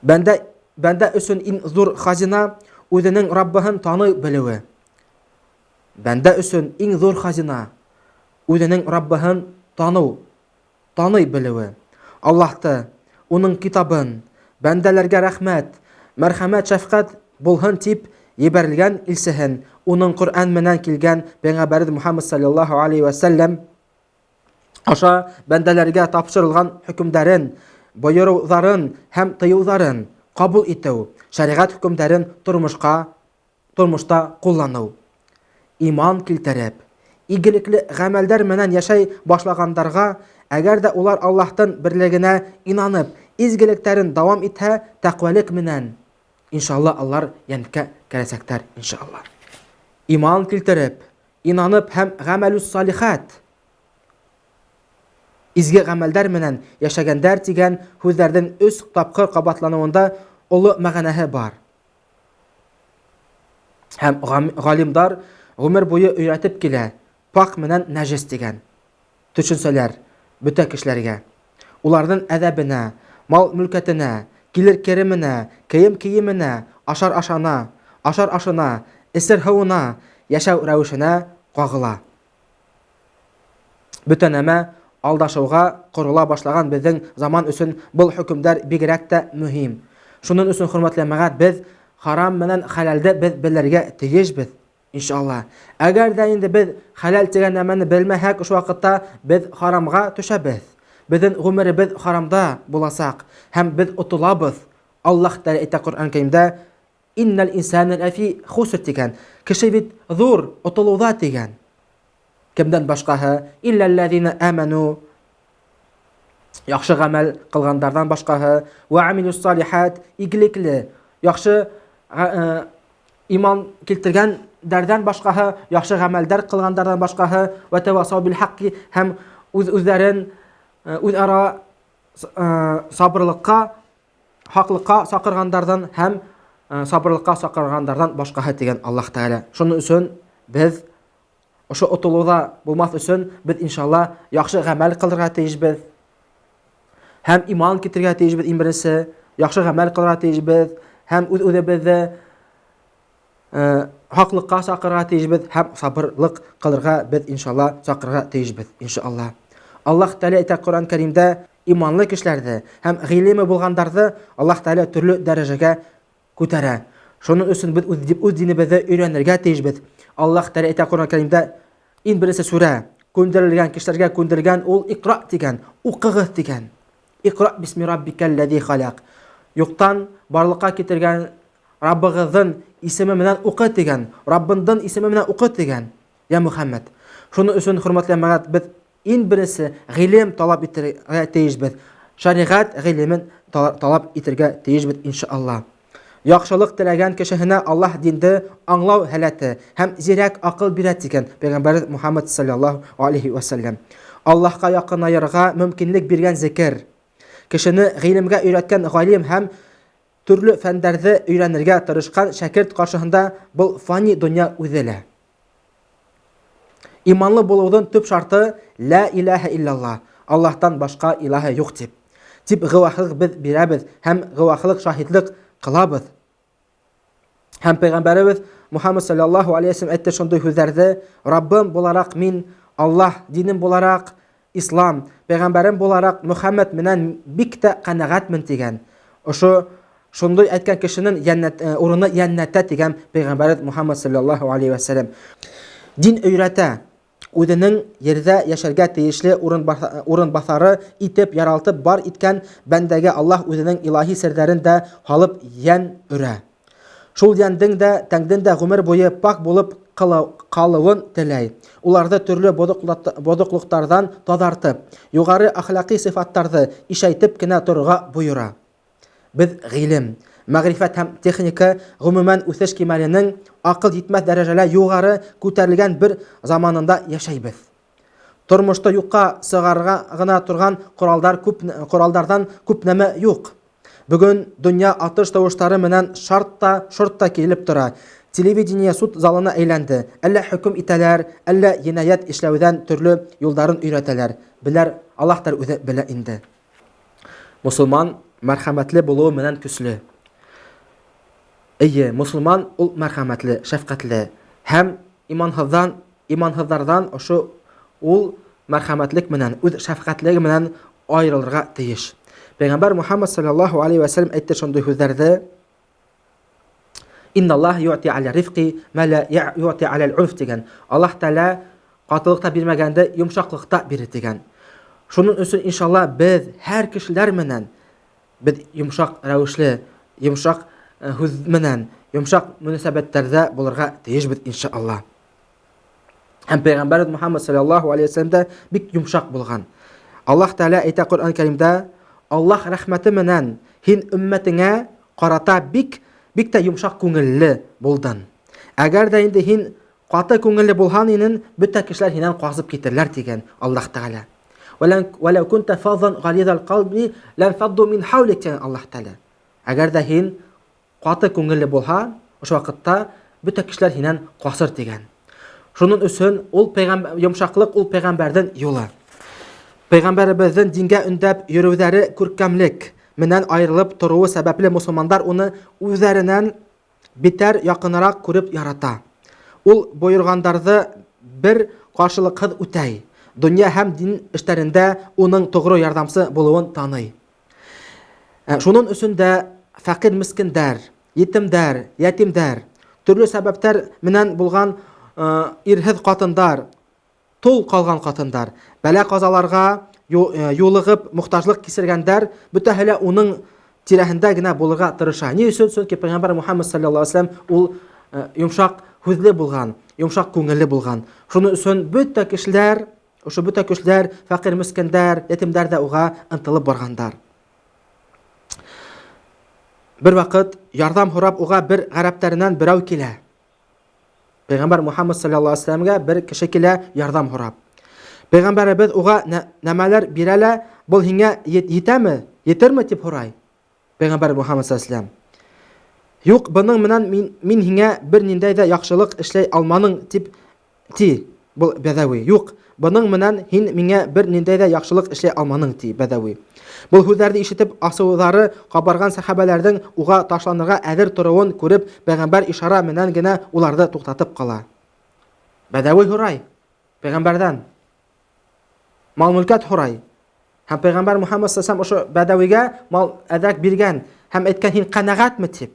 Бәндә өсөн иң ҙур хазина үҙенең Раббыһын таный белеүе. Бәндә өсөн иң ҙур хазина үҙенең Раббыһын таный белеүе. Аллаһты, уның китабын, бәндәләргә рәхмәт, мәрхәмәт, шәфҡәт булһын тип ебәрелгән илсеһен, уның Ҡөрьән менән килгән Пәйғәмбәребеҙ Мөхәммәд саллаллаһу алейхи ва сәлләм аша бәндәләргә тапшырылған хөкөмдәрен, бойороуҙарын һәм тыйыуҙарын ҡабул итеү, шәриғәт хөкөмдәрен тормошта ҡулланыу. Иман килтереп, игелекле ғәмәлдәр менән йәшәй башлағандарға, әгәр дә улар Аллаһтың берлегенә инанып, изгелектәрен дауам итһә, тәҡвәлек менән, иншалла, алар йәнәткә керәсәктәр, иншалла. Иман килтереп, инанып һәм ғәмәлүс салихат, изге ғәмәлдәр менән йәшәгәндәр тигән һүҙҙәрҙең 3 тапҡыр ҡабатланыуында оло мәғәнәһе бар. Һәм ғалимдар ғүмер буйы өйрәтеп килә, пак менән нәжес тигән төшөнсәләр бөтә кешеләргә. Уларҙың әҙәбенә, мал-мөлкәтенә, килер-кеременә, кейем-кейеменә, ашар ашына, эсер һыуына, йәшәү рәүешенә ҡағыла. Бөтә нәмә алдашуга корыла башлаган безнең заман өчен бұл хөкемдәр бигрәк тә мөһим. Шуның өчен хөрмәтле мәгать без харам менән хәләлдә без белергә тиешбез. Иншалла. Әгәр дә инде без хәләл дигән нәмәне белмәһәк, ул вакытта без харамга төшәбез. Безнең гомеребез харамда буласак һәм без утылабыз. Аллаһ Тәала әйтә Коръән Кәримдә: "Иннал инсана лафи хуср" дигән. Кеше бит зур утылуда дигән. Кемдән башкаһы? Илләлләзина аману. Яхшы гамәл кылгандардан башкаһы, ва амилус салихат, игелекле, яхшы иман килтергәндәрдән башкаһы, яхшы гамәлдәр кылгандардан башкаһы, ва тавасау бил хакки, һәм үзләрен үзара сабырлыкка, хаклыкка сакыргандардан һәм сабырлыкка сакыргандардан башкаһы дигән Аллаһ Тәала. Шуның өчен без ошо отылуда булмас өчен без иншалла яхшы гамәл кылырга тиешбез. Һәм иман китергә тиешбез, имберсе, яхшы гамәл кылырга тиешбез, һәм үзебезне хаклыкка сакырга тиешбез, һәм сабырлык кылырга без иншалла сакырга тиешбез, иншалла. Аллаһ Тәала әйтә Коръән Кәримдә: иманлы кешеләрне һәм гыйлеме булгандарды Аллаһ Тәала төрле дәрәҗәгә күтәрә. Шуның өчен без үз динебезне өйрәнергә тиешбез. Аллаһ Тәала әйтә Коръән Кәримдә, ин беренче сүрә, күндерелгән кешеләргә күндерелгән ул Иқра дигән, укыгыз дигән. Иқра бисми раббикаллази халак. Юктан барлыкка китергән Раббыгызның исеме менән укы дигән, Раббыңның исеме менән укы дигән. Я Мөхәммәд. Шуның өчен хөрмәтле мәгать без ин беренче гыйлем талап итәргә тиешбез. Шәригать гыйлемен талап итәргә тиешбез, иншалла. Яхшылык теләгән кешеһенә Аллаһ динде аңлау һәләте һәм зирәк акыл бирә дигән Пәйгамбәр Мухаммад саллаллаһу алейхи ва саллям. Аллаһка якынайырга мөмкинлек биргән зикр. Кешене гыйлемгә өйрәткән галим һәм төрле фәндәрне өйрәнергә тырышкан шәкерт каршыһында был фани дөнья үҙелә. Иманлы булуның төп шарты ла илаһа иллаллаһ. Аллаһтан башка илаһа юк дип гыйлаһлык без бирәбез һәм гыйлаһлык шаһидлык кылабыз. Һәм Пәйгамбәрбез Мухаммад саллаллаһу алейхи ва саллям әйтте шундый сүзләрдә: Раббым буларак мин, Аллаһ динем буларак ислам, Пәйгамбәрем буларак Мөхәммәд менән бик тә канәгатьмен дигән. Шундый әйткән кешенең урыны яннәттә дигән Пәйгамбәрбез Мухаммад саллаллаһу алейхи ва саллям. Дин өйрәтә, үзенең ердә яшәргә тиешле урынбасары итеп яралтып бар иткән бәндәгә Аллаһ үзенең илаһи серләрен дә халып ян өрә. Шул яндың да тәңдән дә гомер буе пак булып калуын теләй. Уларда төрле бодыклыктардан тазартып, югары әхлакый сыйфаттарны ишәйтеп кенә торырга буйыра. Без гыйлем, мәгърифәт һәм техника гомумән үсеш кимәленең акыл җитмәс дәрәҗәлә югары күтәрелгән бер заманында яшәйбез. Тормышта юкка сыгарга гына торган коралдардан күп нәмә юк. Бүген дөнья атыш тавышлары менән шартта килеп тора. Телевидение суд залына әйләнде. Әллә хөкем итәләр, әллә җинаят эшләүдән төрле юлларын өйрәтәләр. Беләр, Аллаһтар үзе белә инде. Мусулман мәрхәмәтле булуы менән көчле. Мусулман ул мәрхәмәтле, шәфкатьле һәм иманһызлардан ошо ул мәрхәмәтлек менән, үз шәфкатьлеге менән аерылырга тиеш. Пәйгамбәр Мухаммад саллаллаһу алейхи ва саллям әйтте шундый сүзләрдә: Инналлаһ юъти аля рифқи ма ла юъти аля ал'урф дигән. Аллаһ Тәала катылыкта бирмәгәндә йомшаклыкта бирә дигән. Шуның өчен иншалла без һәр кешеләр менән без йомшак рәвешле, йомшак һүз менән, йомшак мөнәсәбәтләрдә булырга тиешбез иншалла. Һәм Пәйгамбәр Мухаммад саллаллаһу алейхи ва саллям бик йомшак булган. Аллаһ Тәала әйтә Коръән Кәримдә: Аллаһ рәхмәте менән һин өммәтеңә карата бик тә йомшак күңелле булдың. Әгәр дә инде һин каты күңелле булһаң инен, бөтә кешеләр һиннән касып китерләр дигән Аллаһ Тәала. Вәләү кунта фазан гализал калби ланфадду мин хавлик дигән Аллаһ Тәала. Әгәр дә һин каты күңелле булһа, ошо вакытта бөтә кешеләр һиннән касыр дигән. Шуның өчен ул йомшаклык ул Пәйгамбәрдән юлы. Пәйгамбәребезнең дингә өндәп йөрүләре күркәмлек менән аерылып торуы сәбәпле мусулмандар уны үзләреннән битәр якынрак күреп ярата. Ул боергандарды бер каршылыксыз үтәй. дөнья һәм дин эшләрендә уның тугры ярдәмчы булуын таный. Шуның өчен дә фәкыйрь мискендәр, етемдәр, ятимдәр, төрле сәбәптәр менән булган ирһез катындар, тол калган катындар, бәла-казаларга юлыгып мохтаҗлык кисергәндәр бөтәһе уның тирәһендә генә булырга тырыша. Ни өчен? Чөнки Пәйгамбәр Мухаммад саллаллаһу алейһи ва саллям ул йомшак хүзле булган, йомшак күңелле булган. Шуның өчен бөтә кешеләр, фәкыйрь мискендәр, ятимдәр дә уга ынтылып баргандар. Бер вакыт ярдәм һорап уга бер гарәптәреннән берәү килә. Пәйгамбәр Мухаммад саллаллаһу алейһи ва саллямга бер кеше килә ярдәм һорап. Пәйгамбәрбез уга нәмәләр бирәлә, бул һиңа йитәме, етерме дип һорай. Пәйгамбәр Мухаммад саллаллаһу алейһи ва саллям: "Юк, буның менән мин һиңа бер ниндәй дә яхшылык эшләй алманың" дип бул Бәдәви. Юк, буның менән һин миңа бер ниндәй дә яхшылык эшләй алманың ди Бәдәви. Бул һүзләрне ишетеп асыулары кабарган сахабәләрнең уга ташланырга әзер торуын күреп, Пәйгамбәр ишара менән генә уларны туктатып кала. Бәдәви һорай Пәйгамбәрдән, мал-мөлкәт һорай. Һәм Пәйгамбәр Мухаммад саллаллаһу алейһи ва саллям ошо Бәдәвигә мал әҙәк биргән һәм әйткән: "Һин ҡәнәғәтме?" дип.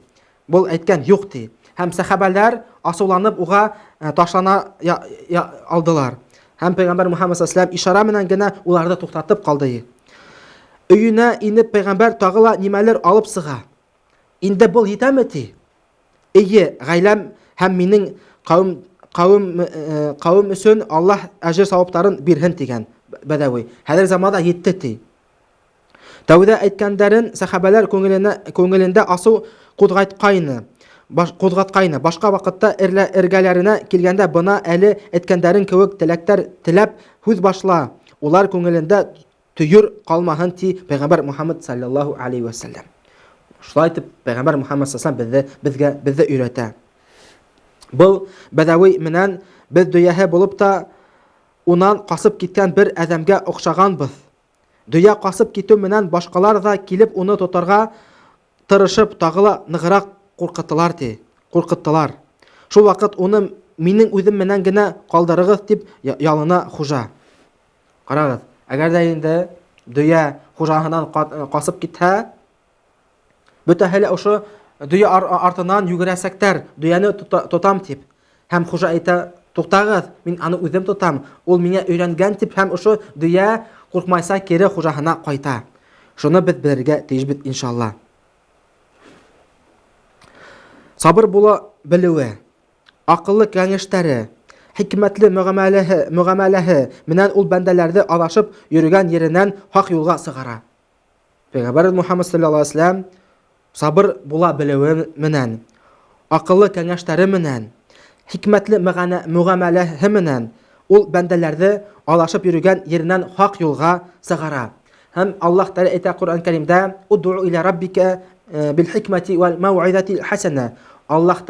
Бул әйткән: "Юк" ди. Һәм сахабәләр асыуланып уга ташлана алдылар. Һәм Пәйгамбәр Мухаммад саллаллаһу алейһи ва саллям ишара менән генә уларны туктатып калды. Өйенә инеп Пәйгамбәр тагы ла нимәлер алып сыга. Инде бул етәме ди? Ие, гаиләм һәм минең кавым өчен Аллаһ әҗр саваптарын бирһен дигән Бәдәви. Хәзер заманда етте ди. Тәүдә әйткәндәрен сахабәләр күңелендә асу кузгаткайны. Башка вакытта эргәләренә килгәндә бына әле әйткәндәрен кебек теләктәр теләп һүз башла. Улар күңелендә төйөр калмаһын ди Пәйгамбәр Мухаммад саллаллаһу алейһи ва саллям. Шулай итеп Пәйгамбәр Мухаммад саллаллаһу алейһи ва саллям безгә өйрәтә. Бул Бәдәви менән без дөньяһы булып та унан касып киткән бер әдәмгә охшаганбыз. Дөнья касып китү менән башкалар да килеп уны тотарга тырышып тагы ла ныграк куркыттылар. Шул вакыт уны минең үзем менән генә калдырыгыз дип ялына хуҗа. Карагыз, әгәр дә инде дөнья хуҗаһынан касып китһә, бөтәһе ошо дөнья артынан йөгерәсәктәр, дөньяны тотам дип. Һәм хуҗа әйтә: "Туктагыз, мин аны үзем тотам, ул миңа өйрәнгән" дип, һәм ошо дөнья куркмайса кире хуҗаһына кайта. Шуны без белергә тиешбез иншалла. Сабыр була белүе, акыллы кәңәшләре, хикмәтле мөгамәләһе менән ул бәндәләрне адашып йөргән ереннән хак юлга сыгара. Пәйгамбәр Мухаммад саллаллаһу алейһи ва саллям сабыр була белүе менән, акыллы кәңәшләре менән, хикмәтле мөгамәләһе менән ул бәндәләрне адашып йөргән ереннән хак юлга сыгара. Һәм Аллаһ Тәгалә әйтә Куръан Кәримдә: "Уд'у иля раббика бил хикмати вал мау'изати хасана." Аллаһ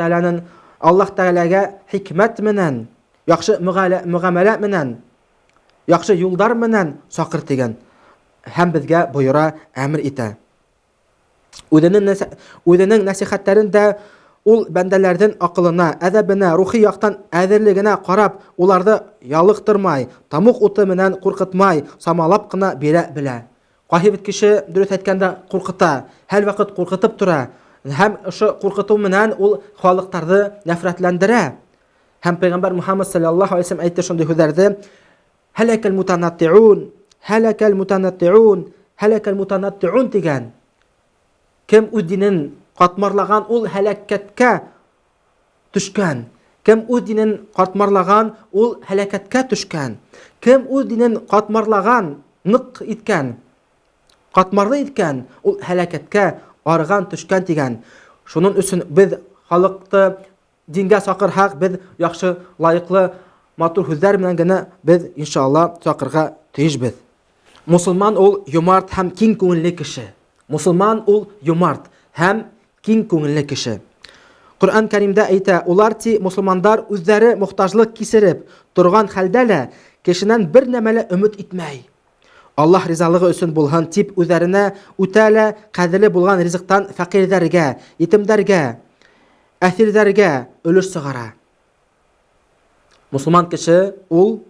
Тәгаләгә хикмәт менән, яхшы мөгамәлә менән, яхшы юлдар менән сакыр дигән. Һәм безгә буйра әмер итә. Үзенең насихәтләрендә ул бәндәләрнең акылына, әдәбенә, рухи яктан әзерлегенә карап, уларны ялыктырмай, тамук уты менән куркытмай, самалап кына бирә белә. Кайһы бер кеше дөрес әйткәндә куркыта, һәр вакыт куркытып тора. Һәм ошо куркыту менән ул халыктарны нәфрәтләндерә. Һәм Пәйгамбәр Мухаммад саллаллаһу алейһи ва саллям әйтте шундый һүзләрне: "Халакал мутанаттиун" дигән. Кем үз динен катмарлаган, ул һәлакәткә төшкән. Кем үз динен катмарлаган, ул һәлакәткә төшкән. Кем үз динен катмарлаган, нык иткән, катмарлы иткән, ул һәлакәткә арыган төшкән дигән. Шуның өчен без халыкты дингә сакырһак, без яхшы, лайыклы, матур һүзләр менән генә без иншалла сакырга тиешбез. Мусулман ул юмарт һәм киң күңелле кеше. Мусулман ул юмарт һәм киң күңелле кеше. Куръан Кәримдә әйтә: "Улар мусулмандар үзләре мохтаҗлык кисереп торган хәлдә лә кешенән бер нәмәле өмет итмәй. Аллаһ ризалыгы өчен булһын дип үзләренә үтәлә кадерле булган ризыктан фәкыйрьләргә, ятимдәргә, әсирләргә өлеш сыгара." Мусулман кеше ул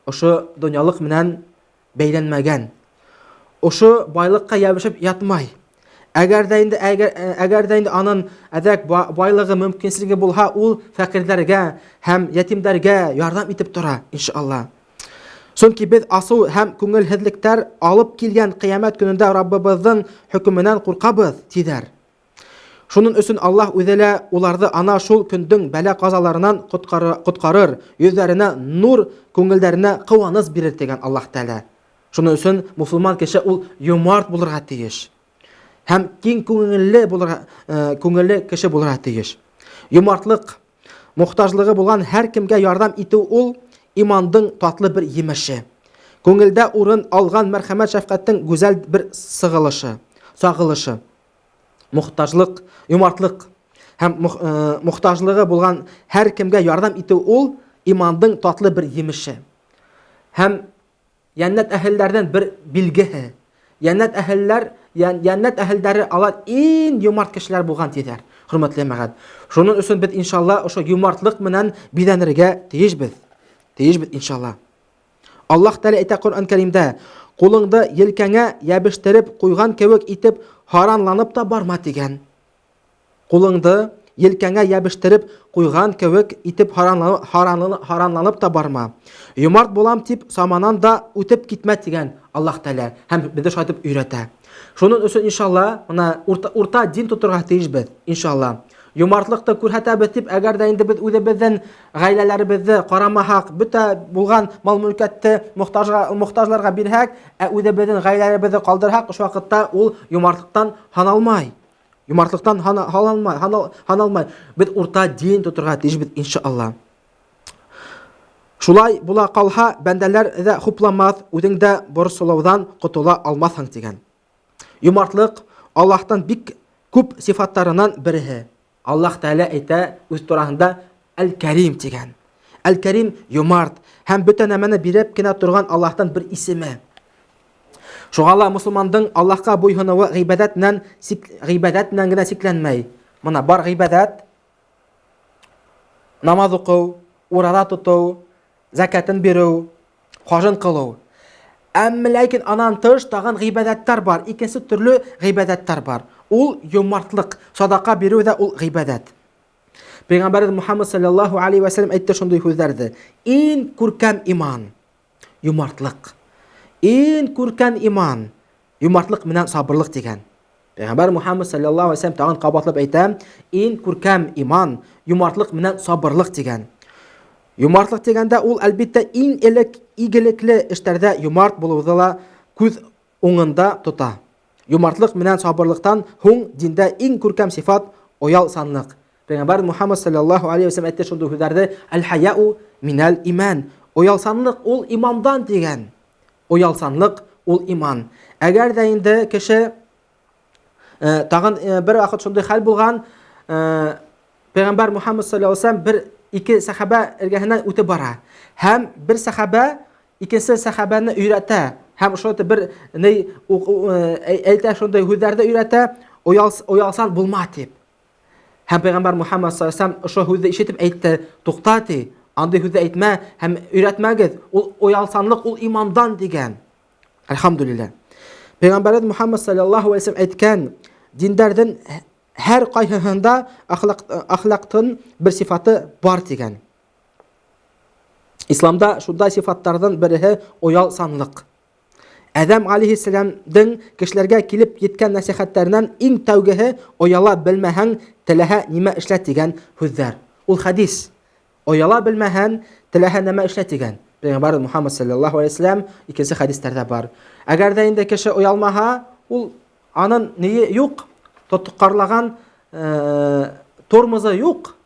ошо дөньялык менән бәйләнмәгән, ошо байлыкка ябышып ятмай. Әгәр дә инде аның әдәк байлыгы мөмкинсезлеге булһа, ул фәкыйрьләргә һәм ятимдәргә ярдәм итеп тора, иншалла. Чөнки без асу һәм күңелһезлектәр алып килгән кыямәт көнендә Раббыбызның хөкеменнән куркабыз, тидәр. Шуның өчен Аллаһ үзе лә уларны ана шул көндең бәла-казаларыннан коткарыр, йөзләренә нур, күңелләренә куаныч бирер дигән Аллаһ Тәала. Шуның өчен мусулман кеше ул юмарт булырга тиеш. Һәм киң күңелле кеше булырга тиеш. Юмартлык, мохтаҗлыгы булган һәр кемгә ярдәм итү ул имандың татлы бер емеше. Күңелдә урын алган мәрхәмәт шәфкатьнең гүзәл бер сагылышы. Мохтаҗлык, юмартлык һәм мохтаҗлыгы булган һәр кемгә ярдәм итү ул имандың татлы бер емеше. Һәм яннат әһелләрдән бер билгеһе. Яннат әһелләре алар иң юмарт кешеләр булган тидер. Хөрмәтле мәгәд. Шуның өчен без иншалла ошо юмартлык менән бидәнергә тиешбез. Иншалла. Аллаһ Тәала әйтә Коръән Кәримдә: "Кулыңды елкәңә ябыштырып куйган кебек итеп харанланып та барма" дигән. Кулыңды елкәңә ябыштырып куйган кебек итеп харанланып та барма. Юмарт булам дип саманан да үтеп китмә дигән Аллаһ Тәала һәм безне шайтып өйрәтә. Шуның өчен иншалла моны урта дин тотырга тиешбез. Иншалла. Юмартлыкты күрһәтәбез дип, әгәр дә инде без үзебезнең гаиләләребезне карамаһак, бөтә булган мал-мөлкәтте мохтаҗларга бирһәк, үзебезнең гаиләләребезне калдырһак, ошо вакытта ул юмартлыктан ханалмай. Без урта дин тотырга тиешбез иншалла. Шулай була калһа, бәндәләр дә хупламас, үзең дә борсулаудан котыла алмассың дигән. Юмартлык Аллаһтан бик күп сифаттарыннан бере. Аллаһ Тәала әйтә үз турасында Әл-Кәрим дигән. Әл-Кәрим юмарт һәм бөтен нәмәне биреп кенә торган Аллаһтан бер исеме. Шуңа мусулмандың Аллаһка буйһынуы гыйбадат белән генә сикләнмәй. Моны бар гыйбадат, намаз уку, урада тоту, закатын бирү, хаҗын кылу. Әмма ләкин анан тыш тагын гыйбадаттар бар, икенче төрле гыйбадаттар бар. Ул юмартлык, садака бирү дә ул гыйбадат. Пәйгамбәр Мухаммад саллаллаһу алейхи ва саллям әйтте шундый сүзләрне: "Иң күркәм иман юмартлык. Иң күркәм иман юмартлык менән сабырлык" дигән. Пәйгамбәр Мухаммад саллаллаһу алейхи ва саллям тагын кабатлап әйтә: "Иң күркәм иман юмартлык менән сабырлык" дигән. Юмартлык дигәндә ул әлбәттә иң игелекле эшләрдә юмарт булуды ла күз уңында тота. Юмартлык менән сабырлыктан һуң диндә иң күркәм сифат оялсанлык. Пәйгамбәр Мухаммад саллаллаһу алейхи ва саллям әйтте шундый сүзләрне: "Әл-хаяу минал иман". Оялсанлык ул имандан дигән. Оялсанлык ул иман. Әгәр дә инде кеше тагын бер вакыт шундый хәл булган, Пәйгамбәр Мухаммад саллаллаһу алейхи ва саллям бер ике сахаба эргәһеннән үтеп бара. Һәм бер сахаба икенче сахабаны өйрәтә. Һәм шуны бер әйтә шундый сүзләрне өйрәтә, оялсан булма дип. Һәм Пәйгамбәр Мухаммад саллаллаһу алейхи ва саллям ошо сүзне ишетеп әйтте: "Тукта ди, андый сүзне әйтмә һәм өйрәтмәгез. Ул оялсанлык ул имандан" дигән. Әлхәмдүлиллаһ. Пәйгамбәр Мухаммад саллаллаһу алейхи ва саллям әйткән, диндәрдән һәр кайһысында ахлактың бер сифаты бар дигән. Исламда шундай сифаттардан бере оялсанлык. Адам алейхиссаламның кешеләргә килеп җиткән насихәтләреннән иң тәүгеһе: "Ояла белмәһәң, теләһә нимә эшләт" дигән сүзләр. Ул хадис. Ояла белмәһәң, теләһә нимә эшләт дигән. Пәйгамбәр Мухаммад саллаллаһу алейхи ва саллям икенче хадисләрдә бар. Әгәр дә инде кеше оялмаһа, ул аның ние юк, тоткарлаган тормозы юк.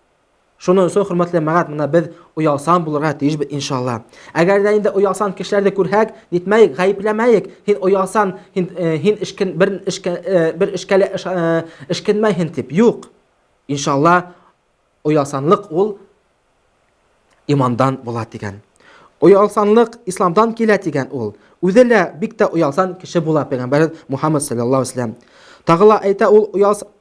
Шуның өчен хөрмәтле мәгать, моны без уялсан булырга тиешбез иншалла. Әгәр дә инде уялсан кешеләрне күрһәк, нитмәйек, гаепләмәйек. Һин уялсан, һин бер эшкәнмәйһең дип. Юк. Иншалла уялсанлык ул имандан була дигән. Уялсанлык исламдан килә дигән ул. Үзе лә бик тә уялсан кеше була Пәйгамбәр Мухаммад саллаллаһу алейхи ва саллям. Тагыла әйтә ул: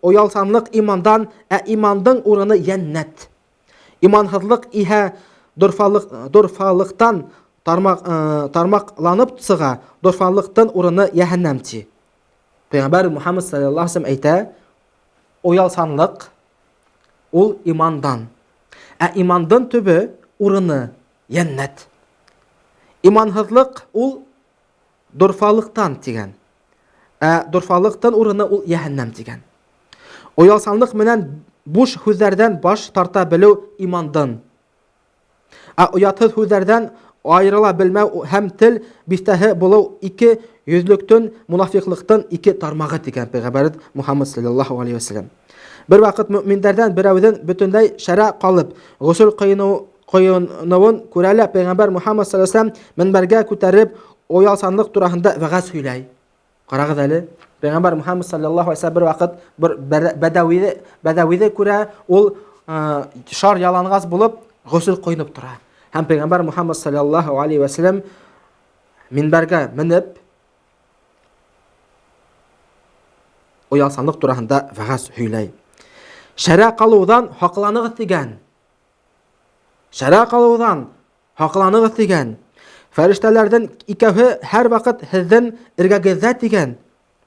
"Уялсанлык имандан, имандың урыны җәннәт. Иманһызлык иһә дурфалыктан тармакланып сыга, дорфанлыктын урыны яһәннәм ти. Пәйгамбәр Мухаммад саллаллаһу алейһи ва саллям әйтә, оялсанлык ул имандан. Ә имандан төбе урыны яннат. Иманһызлык ул дорфалыктан дигән. Ә дорфалыктан урыны ул яһәннәм дигән. Оялсанлык менән буш сүзләрдән баш тарта белү имандан. Ә уятсыз сүзләрдән аерыла белмәү һәм тел бистәһе булу ике йөзлектән мунафиклыктан ике тармагы дигән Пәйгамбәр Мухаммад саллаллаһу алейһи ва саллям. Бер вакыт мөэминнәрдән берәүдән бөтенләй шәра калып, гусул кыйнавын күрәләр Пәйгамбәр Мухаммад саллаллаһу алейһи ва саллям минбәргә күтәреп оялсанлык турында вәгазь сөйләй. Карагыз әле, Пәйгамбәр Мухаммад саллаллаһу алейһи ва саллям бер вакыт бер бәдәвине күрә, ул шар ялангаз булып гусул кыйнап тора. Һәм Пәйгамбәр Мухаммад саллаллаһу алейһи ва саллям минбәргә менеп оялсанлык турында вәгазь сөйләй. Шәра калудан хакланыгыз дигән. Шәра калудан хакланыгыз дигән. Фәрештәләрдән икәүһе һәр вакыт һездән иргәгезә дигән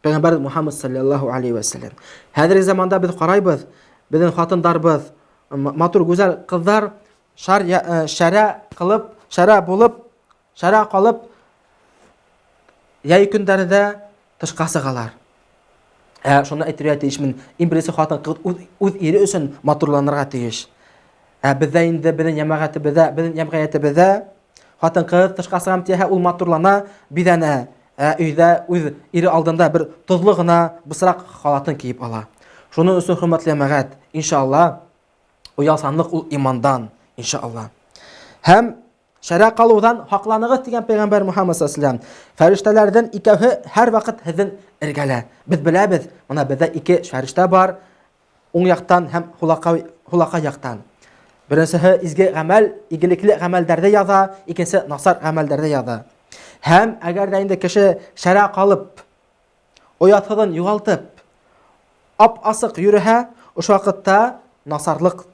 Пәйгамбәр Мухаммад саллаллаһу алейһи ва саллям. Хәзерге заманда без карайбыз, безнең хатындарыбыз, матур гүзәл кызлар шәра калып яй көндәрендә тышка сыгалар. Шуны әйтергә тиешмен, имбиресе хатын кыз үз ире өчен матурланырга тиеш. Бездә инде безнең җәмгыятебездә хатын кыз тышка сыгам тиһә, ул матурлана, бидәнә, өйдә үз ире алдында бер тозлы гына бысрак халатын киеп ала. Шуның өчен хөрмәтле җәмәгать, иншалла, оялсанлык ул имандан, иншалла. Һәм шәра калудан хакланыгыз дигән Пәйгамбәр Мухаммад саллаллаһу алейһи ва саллям. Фәрештәләрдән икәүһе һәр вакыт һездән иргәлә. Без беләбез, моны бездә ике фәрештә бар, уң яктан һәм хулака яктан. Беренчесе изге гамәл, игелекле гамәлләрдә яза, икенчесе насар гамәлләрдә яза. Һәм әгәр дә инде кеше шәра калып, оятсызын югалтып, ап-асык йөрһә, ошо вакытта насарлык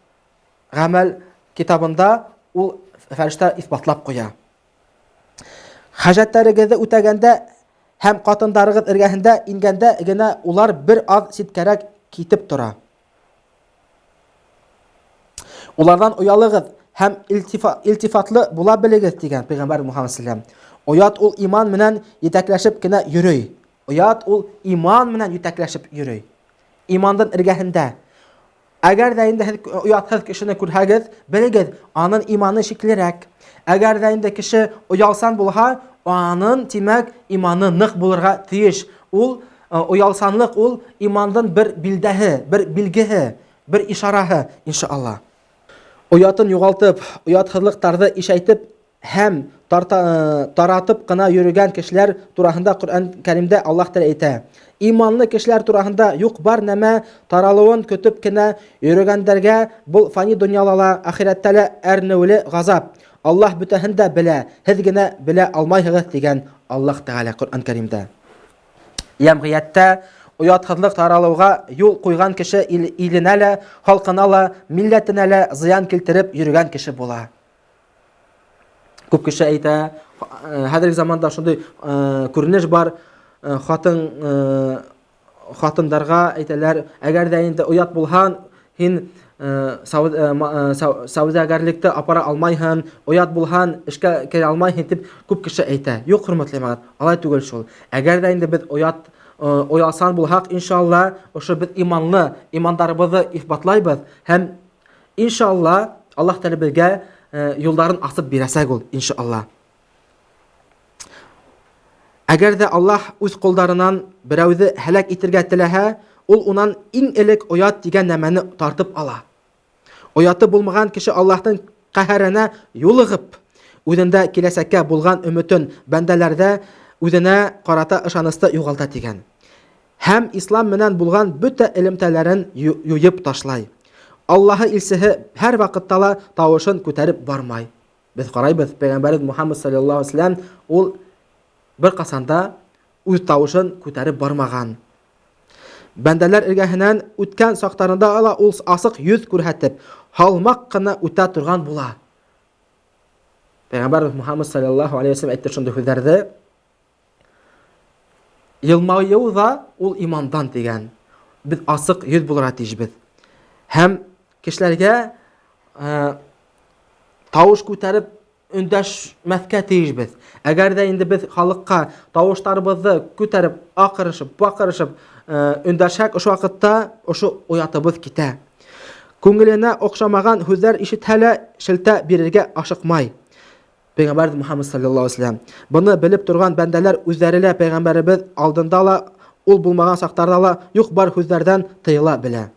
гамәл китабында ул фәрештә исбатлап куя. Хаҗәтләрегезне үтәгәндә һәм катындарыгыз эргәһендә ингәндә генә улар бер аз ситкәрәк китеп тора. Улардан уялыгыз һәм илтифатлы була белегез дигән Пәйгамбәр Мухаммад саллаллаһу алейһи ва саллям. Оят ул иман менән җитәкләшеп кенә йөрөй. Оят ул иман менән җитәкләшеп йөрөй. Имандан эргәһендә. Әгәр дә инде уятсыз кешене күрһәгез, белегез, аның иманы шиклерәк. Әгәр дә инде кеше уялсан булһа, аның тимәк иманы нык булырга тиеш. Ул уялсанлык ул имандан бер билдәһе, бер билгеһе, бер ишараһы, иншалла. Уятын югалтып, уятсызлыктарны ишәйтеп һәм таратып кына йөргән кешеләр турында Коръән Кәримдә Аллаһ Тәгалә әйтә. Иманлы кешеләр турында юк бар нәмә таралуын көтеп кенә йөргәндәргә бу фани дөньяда ахирәттә лә әрнеүле газап. Аллаһ бүтәһен дә белә, һез генә белә алмайһығыз дигән Аллаһ Тәгалә Коръән Кәримдә. Җәмгыятьтә уятсызлык таралуга юл куйган кеше иленә лә, халкына ла, милләтенә лә зыян килтереп йөргән кеше була. Күп кеше әйтә, хәзерге заманда шундый күренеш бар, хатындарға әйтәләр, әгәр дә инде уят булһаң, һин саудагәрлекте апара алмайһың, уят булһаң, эшкә керә алмайһың дип күп кеше әйтә. Юк, хөрмәтле җәмәгать, алай түгел шул. Әгәр дә инде без уялсан булһак, иншалла, ошо без имандарыбызны исбатлайбыз һәм иншалла Аллаһ Тәгалә безгә юлларын асып бирәсәк ул, иншалла. Әгәр дә Аллаһ үз кулдарынан берәүҙе һәлак итергә теләһә, ул унан иң элек уят дигән нәмәне тартып ала. Уяты булмаган кеше Аллаһтың каһәренә юлыгып, үзендә киләсәккә булган өмөтен бәндәләрдә үзенә карата ышанысты югалта дигән. Һәм ислам менән булган бөтә элемтәләрен юйып ташлай. Аллаһы илчеһе һәр вакытта ла тавышын күтәреп бармай. Без карайбыз, Пәйгамбәр Мухаммад саллаллаһу алейһи ва саллям ул бер касанда үз тавышын күтәреп бармаган. Бәндәләр эргәһеннән үткән сактарында ала ул асык йөз күрһәтеп, халмак кына үтә торган була. Пәйгамбәрбез Мухаммад саллаллаху алейхи ва саллям әйтте шундый сүзләрне. Елмаю да ул имандан дигән. Без асык йөз булырга тиешбез. Һәм кешеләргә тавыш күтәреп өндәшмәскә тиешбез. Әгәр дә инде без халыкка тавыштарыбызны күтәреп, акырышып, бакырышып өндәшәк, ошо вакытта ошо уятыбыз китә. Күңеленә охшамаган сүзләр ишетһәлә шелтә бирергә ашыкмай. Пәйгамбәр Мухаммад саллаллаху алейхи ва саллям. Буны белеп торган бәндәләр үзләре лә пәйгамбәрбез алдында ла, ул булмаган сактарда ла юк бар сүзләрдән тыела белә.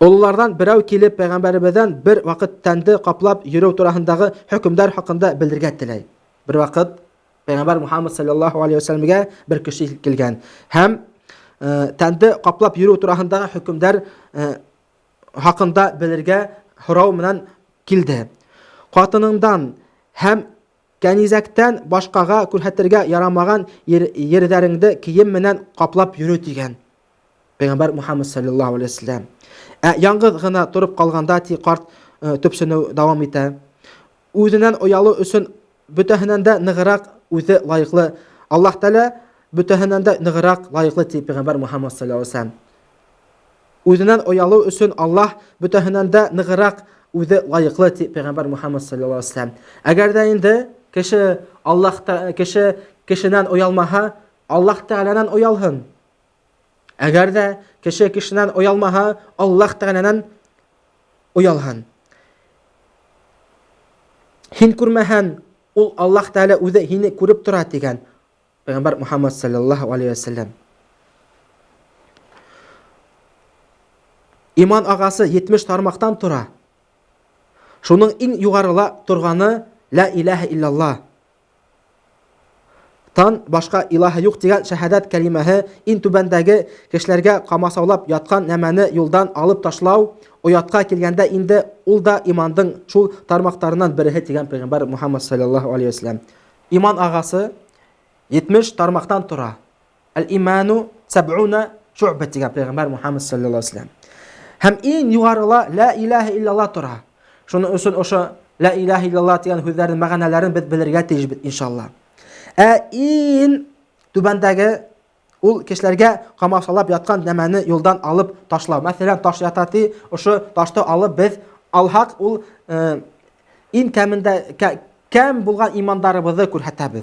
Олылардан берәү килеп пәйгамбәрбездән бер вакыт тәнде каплап йөрү турасындагы хөкемдар хакында белдергә теләй. Бер вакыт пәйгамбәр Мухаммад саллаллаху алейхи ва саллямга бер кеше килгән һәм тәнде каплап йөрү турасындагы хөкемдар хакында белергә һорау менән килде. Катыныңдан һәм кәнизәктән башкага күрһәтергә ярамаган йөрәкләреңне кием менән каплап йөрү дигән. Пәйгамбәр Мухаммад саллаллаху алейхи ва саллям. Яңгыз гына турып калганда карт төпсенү дәвам итә. Үзеннән оялу өчен бөтәһеннән дә ныгырак үзе лайыклы. Аллаһ Тәала бөтәһеннән дә ныгырак лайыклы ди Пәйгамбәр Мухаммад саллаллаху алейхи ва саллям. Үзеннән оялу өчен Аллаһ бөтәһеннән дә ныгырак үзе лайыклы ди Пәйгамбәр Мухаммад саллаллаху алейхи ва саллям. Әгәр дә инде кеше кешенән оялмаһа, Аллаһ Тәаләнән оялһын. Әгәр дә кеше кешенән оялмаһа, Аллаһ Тәаләнән оялһын. Һин күрмәһән, ул Аллаһ Тәалә үзе һине күреп тора дигән Пәйгамбәр Мухаммад саллаллаху алейхи ва саллям. Иман агасы 70 тармактан тора. Шуның иң югарыла торганы ла илаха иллаллах. Тан башка илаһа юк дигән шәһадәт кәлимәһе ин түбәндәге кешеләргә камасаулап яткан нәмәне юлдан алып ташлау, уятка килгәндә инде ул да имандың шул тармактарыннан бере дигән Пәйгамбәр Мухаммад саллаллаху алейхи ва саллям. Иман агасы 70 тармактан тора. Ал-иману 70 шу'ба дигән Пәйгамбәр Мухаммад саллаллаху алейхи ва саллям. Һәм иң югарыла ла илаха иллаллах тора. Шуның өчен ошо ла илаха иллаллах дигән сүзләрнең мәгънәләрен без белергә тиешбез иншалла. Ин түбәндәге ул кешеләргә камасалап яткан нәмәне юлдан алып ташлау. Мәсәлән, таш ятаты, ошо ташты алып без алһак, ул ин кәмендә кәм булган имандарыбызны күрһәтәбез.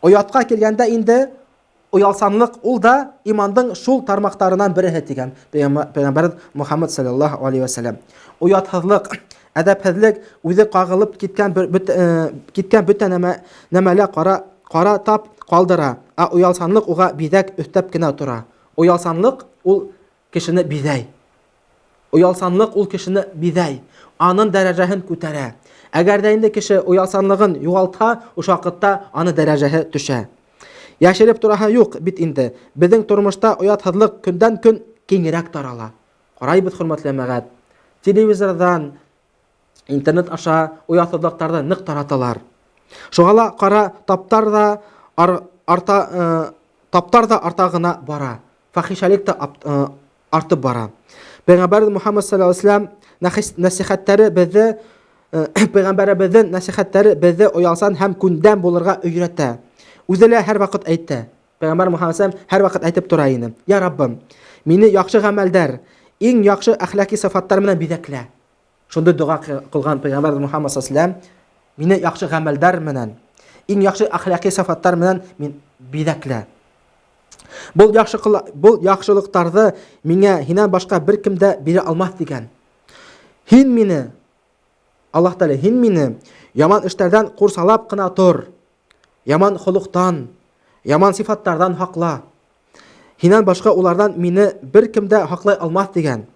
Оятка килгәндә инде уялсанлык ул да имандың шул тармактарыннан бере дигән Пәйгамбәр Мухаммад саллаллаху алейхи ва саллям. Уятһызлык, әдәпһезлек үзе кагылып киткән бөтен нәмәләр кара тап калдыра. Уялсанлык уга бидәк өстәп кенә тора. Уялсанлык ул кешене бидәй. Уялсанлык ул кешене бидәй. Аның дәрәҗәһен күтәрә. Әгәр дә инде кеше уялсанлыгын югалта, ул вакытта аны дәрәҗәһе төшә. Яшереп тораһы юк бит инде. Безнең тормышта уятһызлык көндән-көн киңрәк тарала. Карайбыз, хөрмәтле мәгать. Телевизордан, интернет аша уятһызлыктарда нык тараталар. Шугала кара таптар да артагына бара. Фахишалык та артып бара. Пәйгамбәр Мухаммад саллаллаху алейхи ва саллям насихаттары безне Пәйгамбәребезнең насихаттары безне уялсан һәм күндәм булырга өйрәтә. Үзе лә һәр вакыт әйтте. Пәйгамбәр Мухаммад саллаллаху алейхи ва саллям һәр вакыт әйтеп тора иде. Я Раббым, мине яхшы гамәлдәр, иң яхшы әхлаки сыйфаттар менән бидәклә. Шундый дуга кылган Пәйгамбәр Мухаммад саллаллаху алейхи ва саллям, мине яхшы гамәлдәр менән, иң яхшы әхлаки сыйфаттар менән мин бидәклә. Бул яхшылыктарны миңа һиннән башка бер кем дә бирә алмас дигән. Һин мине, Аллаһ Тәала, һин мине яман эшләрдән курсалап кына тор. Яман холыктан, яман сыйфаттардан хакла. Һиннән башка улардан мине бер кем дә хаклай алмас дигән.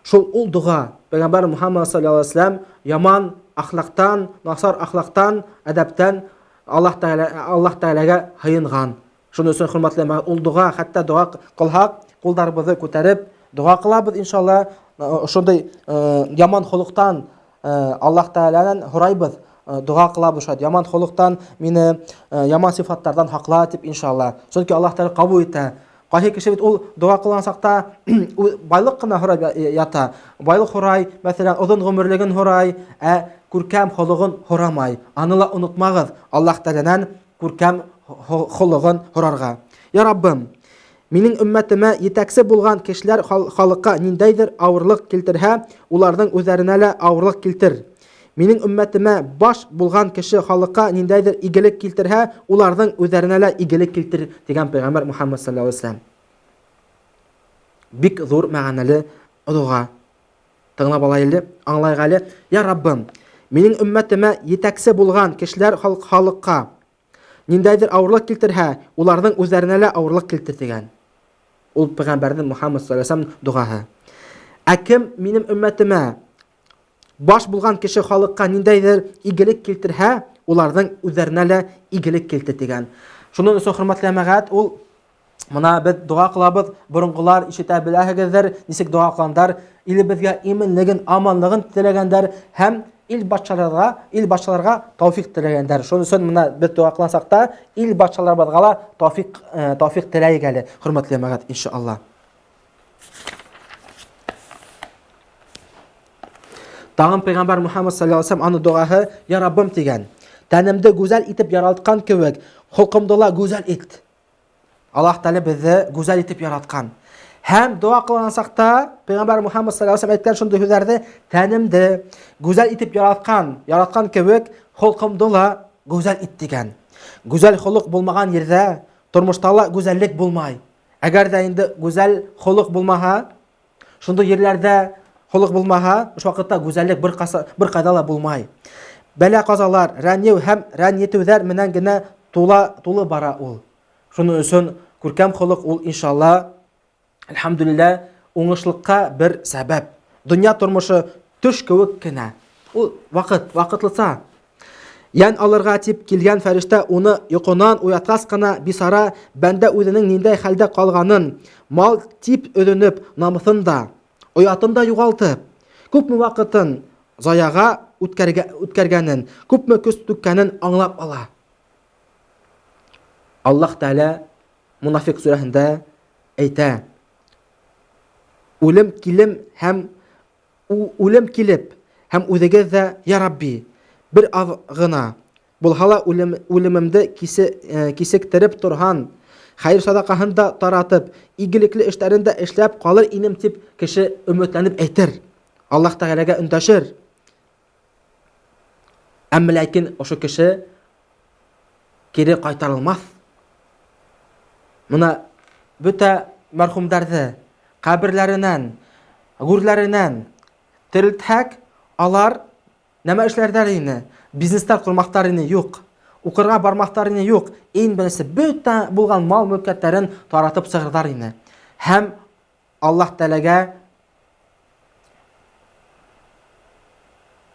Шул ул дуга Пәйгамбәр Мухаммад саллаллаху алейхи ва саллям яман ахлактан, насар ахлактан, әдәптән Аллаһ Тәаләгә һыйынган. Шуның өчен, хөрмәтле мәгать, ул дуга, хәтта дуга кылһак, кулдарыбызны күтәреп дуга кылабыз иншалла. Шундый яман холыктан Аллаһ Тәаләнән һорайбыз, дуга кылабыз шул яман холыктан, мине яман сыйфаттардан хакла дип иншалла. Чөнки Аллаһ Тәала кабул итә. Кайсы кеше бит ул дуа кылган сакта байлык кына һорап ята. Байлык һорай, мәсәлән, озын гомерлеген һорай, күркәм холыгын һорамай. Аны ла онытмагыз. Аллаһ Тәгаләнән күркәм холыгын һорарга. Я Раббым, минең өммәтемә етәкче булган кешеләр халыкка ниндәйдер авырлык килтерһә, уларның үзләренә лә авырлык килтер. Минең өммәтемә баш булган кеше халыкка ниндәйдер игелек килтерһә, уларның үзләренә лә игелек килтер, дигән Пәйгамбәр Мухаммад саллаллаһу алейһи ва саллям. Бик зур мәгънәле дуа. Тыңлап алайлы, аңлайгалы. Я Раббым, минең өммәтемә етәкче булган кешеләр халыкка ниндәйдер авырлык килтерһә, уларның үзләренә лә авырлык килтер дигән. Ул Пәйгамбәрнең Мухаммад саллаллаһу алейһи ва саллям дуаһы. Кем минем өммәтемә баш булган кеше халыкка ниндәйдер игелек килтерһә, уларның үзләренә лә игелек килтер дигән. Шуның өчен хөрмәтле мәгать, ул моны без дуа кылабыз, бурынгылар ишетә беләһегездер, ничек дуа кылгандар, илебезгә иминлеген, аманлыгын теләгәннәр һәм ил башчыларга тауфик теләгәннәр. Шуның өчен моны без дуа кылсак та, ил башчыларыбызга ла тауфик теләйек әле, хөрмәтле мәгать, иншааллах. Тагын Пәйгамбәр Мухаммад саллаллаһу алейһи ва саллям аны дуаһы Я Раббым дигән. Тәнемде гүзәл итеп яралткан кебек, холкымды ла гүзәл ит. Аллаһ Тәгалә безне гүзәл итеп яраткан. Һәм дуа кылган сакта Пәйгамбәр Мухаммад саллаллаһу алейһи ва саллям әйткән шундый сүзләрне, тәнемде гүзәл итеп яраткан кебек, холкымды ла гүзәл ит дигән. Гүзәл холык булмаган ердә тормышта ла гүзәллек булмай. Әгәр дә инде гүзәл холык булмаһа, шундый ерләрдә холык булмаһа, ул вакытта гүзәллек бер кайда ла булмай. Бәла казалар, рәнйеү һәм рәнйетүләр менән генә тулы бара ул. Шуның өчен күркәм холык ул иншаллах, әлхәмдүлилләh, уңышлыкка бер сәбәп. Дөнья тормышы төш кебек кенә. Ул вакытлыса. Ян алырга тип килгән фәрештә уны йокунан уятас кына бисара бәндә үзенең ниндәй хәлдә калганын, мал тип өҙөнөп, намысын да, оятын да югалтып, күпме вакытын заяга үткәргәнен, күпме көс түккәнен аңлап ала. Аллаһ Тәгалә Мунафиқ сүрәһендә әйтә: Үлем килеп һәм үҙегеҙ дә, Я Рабби, бер аҙ гына булһа ла үлемемде кисектереп торһан, хәйр садақаһын да таратып, игелекле эштәрен дә эшләп калыр инем тип кеше өмөтләнеп әйтер. Аллаһ Тәгаләгә өндәшер. Әмма ләкин ошо кеше кире кайтарылмаҫ. Мына бөтә мәрхүмдәрҙе каберләренән, гүрләренән терелтһәк, алар нәмә эшләрҙәр ине? Бизнестар ҡурмаҫтар ине? Юҡ. Уҡырға бармаҫтар ине? Юҡ. Иң беренсе бөтә булған мал-мөлкәттәрен таратып сығырҙар ине. Һәм Аллаһ Тәгаләгә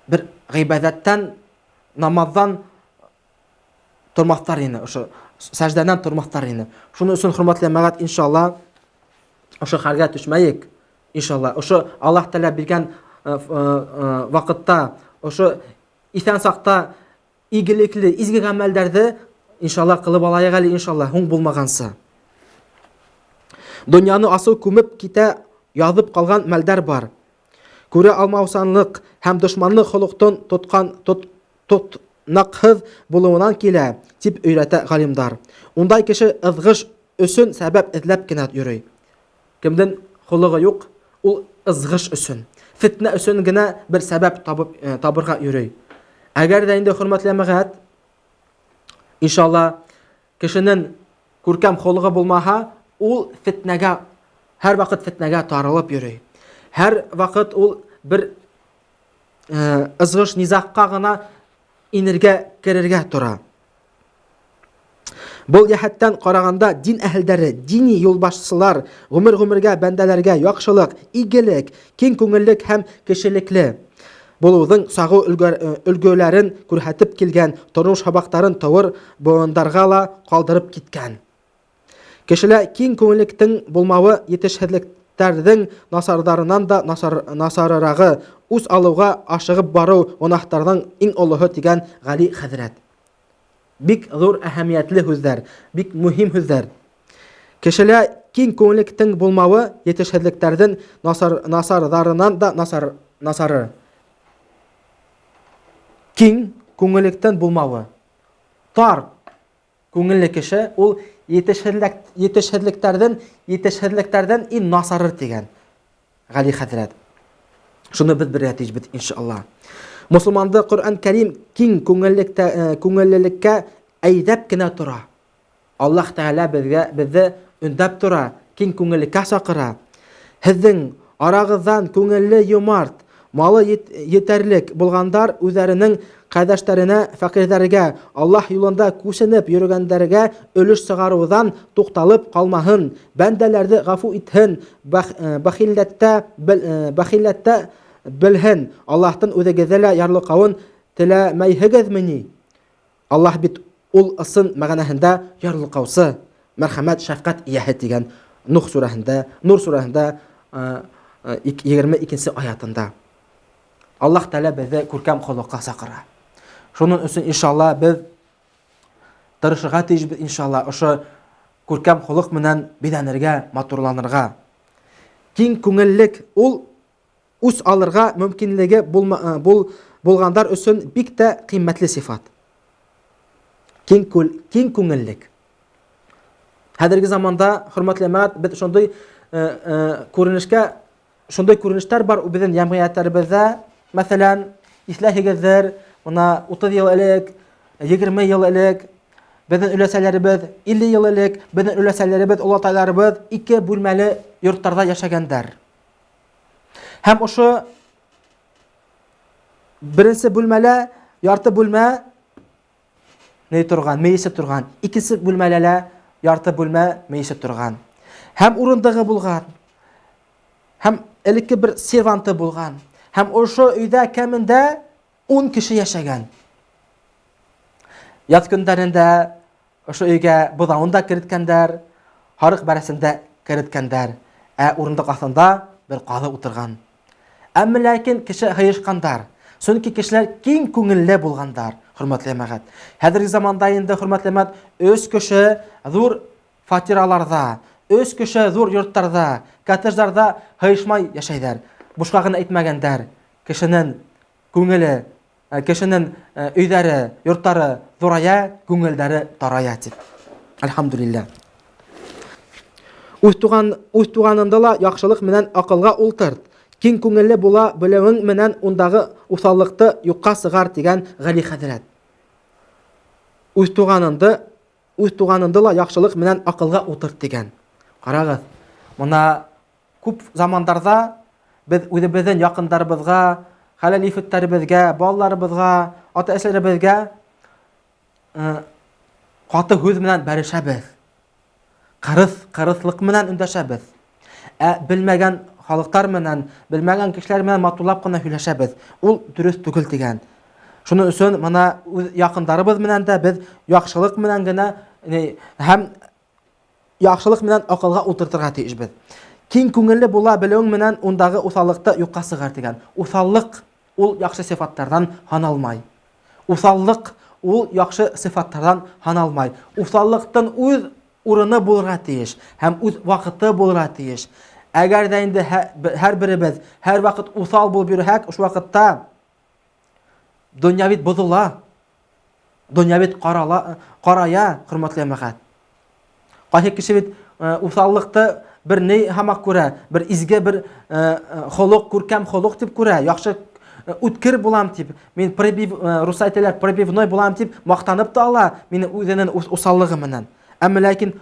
бер ғибәҙәттән, намаҙҙан тормаҫтар ине, ошо сәждәнән тормаҫтар ине. Шуның өсөн, хөрмәтле мәгать, иншаллах, ошо хәлгә төшмәйек. Иншаллах, ошо Аллаһ Тәгалә биргән вакытта, ошо иҫән саҡта игелекле, изге ғәмәлдәрҙе иншаллах ҡылып алайыҡ әле, иншаллах, һуң булмағанса. Донъяны асыу күмеп китә яҙып ҡалған мәлдәр бар. Күрә алмаусанлыҡ һәм дошманлыҡ холоҡтон тотнаҡһыҙ булыуынан килә, тип өйрәтә ғалимдар. Ундай кеше ыҙғыш өсөн сәбәп эҙләп кенә йөрөй. Кемдең холығы юҡ, ул ызғыш өсөн, фитнә өсөн генә бер сәбәп табырға йөрөй. Әгәр дә инде, хөрмәтле мәгать, иншаллах, кешенең күркәм холығы булмаһа, ул фитнәгә, һәр ваҡыт фитнәгә тарылып йөрөй. Һәр ваҡыт ул бер ызғыш низаҡҡа ғына инергә, керергә тора. Был йәһәттән ҡарағанда дин әһелдәре, дини юлбашсылар ғүмер-ғүмергә бәндәләргә яҡшылыҡ, игелек, киң күңеллек һәм кешелекле булыуҙың сағыу өлгөләрен күрһәтеп килгән, тормош һабаҡтарын тыуыр быуындарға ла ҡалдырып киткән. Кешелә киң күңеллектең булмауы етешһеҙлектәрҙең насарҙарынан да насарырағы, үс алыуға ашығып барыу гонаһтарҙың иң олоһо тигән Ғали хәҙрәт. Бик ҙур әһәмиәтле һүҙҙәр, бик мөһим һүҙҙәр. Кешелә киң күңеллектең булмавы yetешһезлекләрдән насардарынан да насары. Киң күңеллектән булмавы. Тар күңелле кеше ул yetешһезлекләрдән ин насарыр дигән. Гали хәзрәт. Шуны без бергә тиҗбит иншалла. Мусламанды Коръән Кәрим киң күңеллеккә әйдәп кенә тора. Аллаһ Тәгалә безне өндәп тора, киң күңеллеккә чакыра. Һезнең арагыздан күңелле юмарт, малы етерлек булгандар үзләренең кайдашларына, фәкыйрьләргә, Аллаһ юлында күченеп йөргәндәргә өлеш чыгарудан тукталып калмаһын, бәндәләрне гафу итһен, бахилләттә белһен, Аллаһтан үзегезгә ярлыкавын теләмәйһегезмени? Аллаһ бит ул ысын мәгънәһендә ярлыкаусы, мәрхәмәт, шәфкать ияһе дигән Нур сүрәһендә 22 аятында. Аллаһ Тәгалә безне күркәм холыкка чакыра. Шуның өчен иншалла без тырышырга тиешбез иншалла ошо күркәм холык менән бидәнергә, матурланырга. Киң күңеллек ул үз алырга мөмкинлеге булгандар өчен бик тә кыйммәтле сифат. Киң күңеллек. Хәзерге заманда, хөрмәтле мәгълүмат, без шундый күренештәр бар безнең җәмгыятьләребездә. Мәсәлән, исләһегездер, Мына 30 ел элек, 20 ел элек, безнең өләсәләребез, 50 ел элек, безнең өләсәләребез, олатайларыбыз 2 бүлмәле йортларда яшәгәннәр. Һәм ошо беренче бүлмәлә, ярты бүлмә мейесе турган, икенче бүлмәлә ярты бүлмә мейесе турган. Һәм урындыгы булган. Һәм элекке бер серванты булган. Һәм ошо өйдә кемендә 10 кеше яшәгән. Яз көндәрендә ошо өйгә быҙауын да кереткәндәр, һарыҡ бәрәсендә кереткәндәр. Урындыҡ аҫтында бер ҡаҙы утырған. Әммә ләкин кеше һыйышҡандар. Сөнки кешеләр киң күңелле булғандар, хөрмәтле мәгълүмат. Хәзерге заманда инде, хөрмәтле мәгълүмат, 3 кеше зур фатираларҙа, 3 кеше зур йорттарҙа, коттедждарҙа һыйышмай йәшәйҙәр. Бушҡа ғына әйтмәгәндәр. Кешенең күңеле, кешенең өйҙәре, йорттары ҙурая, күңелдәре тарая тип. Әлхәмдүлилләһ. Үҙ туғанында ла яҡшылыҡ менән аҡылға ултырт. Киң күңелле була белеүең менән ундағы уҫаллыҡты юҡҡа сығар тигән Ғали хәҙрәт. Үҙ туғанында ла яҡшылыҡ менән аҡылға ултырт тигән. Ҡарағыҙ, мына күп замандарҙа без үҙебеҙҙең яҡындарыбыҙға, хәләл ифеттәребеҙгә, балаларыбыҙға, ата-әсәләребеҙгә ҡаты һүҙ менән бәрешәбеҙ. Ҡырыҫлыҡ менән өндәшәбеҙ. Белмәгән халыҡтар менән, белмәгән кешеләр менән матурлап ҡына һөйләшәбеҙ. Ул дөрөҫ түгел тигән. Шуның өсөн мына яҡындарыбыҙ менән дә без яҡшылыҡ менән генә һәм яҡшылыҡ менән аҡылға ултыртырға тейешбеҙ. Киң күңелле була белеүең менән ундағы уҫаллыҡты юҡҡа сығар тигән. Уҫаллыҡ ул яҡшы сифаттарҙан һаналмай. Уҫаллыҡ ул яҡшы сифаттарҙан һаналмай. Уҫаллыҡтың үҙ урыны булырға тейеш һәм үҙ ваҡыты булырға тейеш. Әгәр ҙә инде һәр беребеҙ һәр ваҡыт уҫал булып йөрөһәк, ошо ваҡытта донъя бит боҙола. Донъя бит ҡарая, хөрмәтле мәгълүмат. Ҡайһы кеше бит уҫаллыҡты бер ни һамаҡ күрә, бер изге бер холоҡ, күркәм холоҡ тип күрә, яҡшы үткер булам тип, мин рус әйтәләр, пробивной булам тип маҡтанып та ала мине үҙенең уҫаллығы менән. Әммә ләкин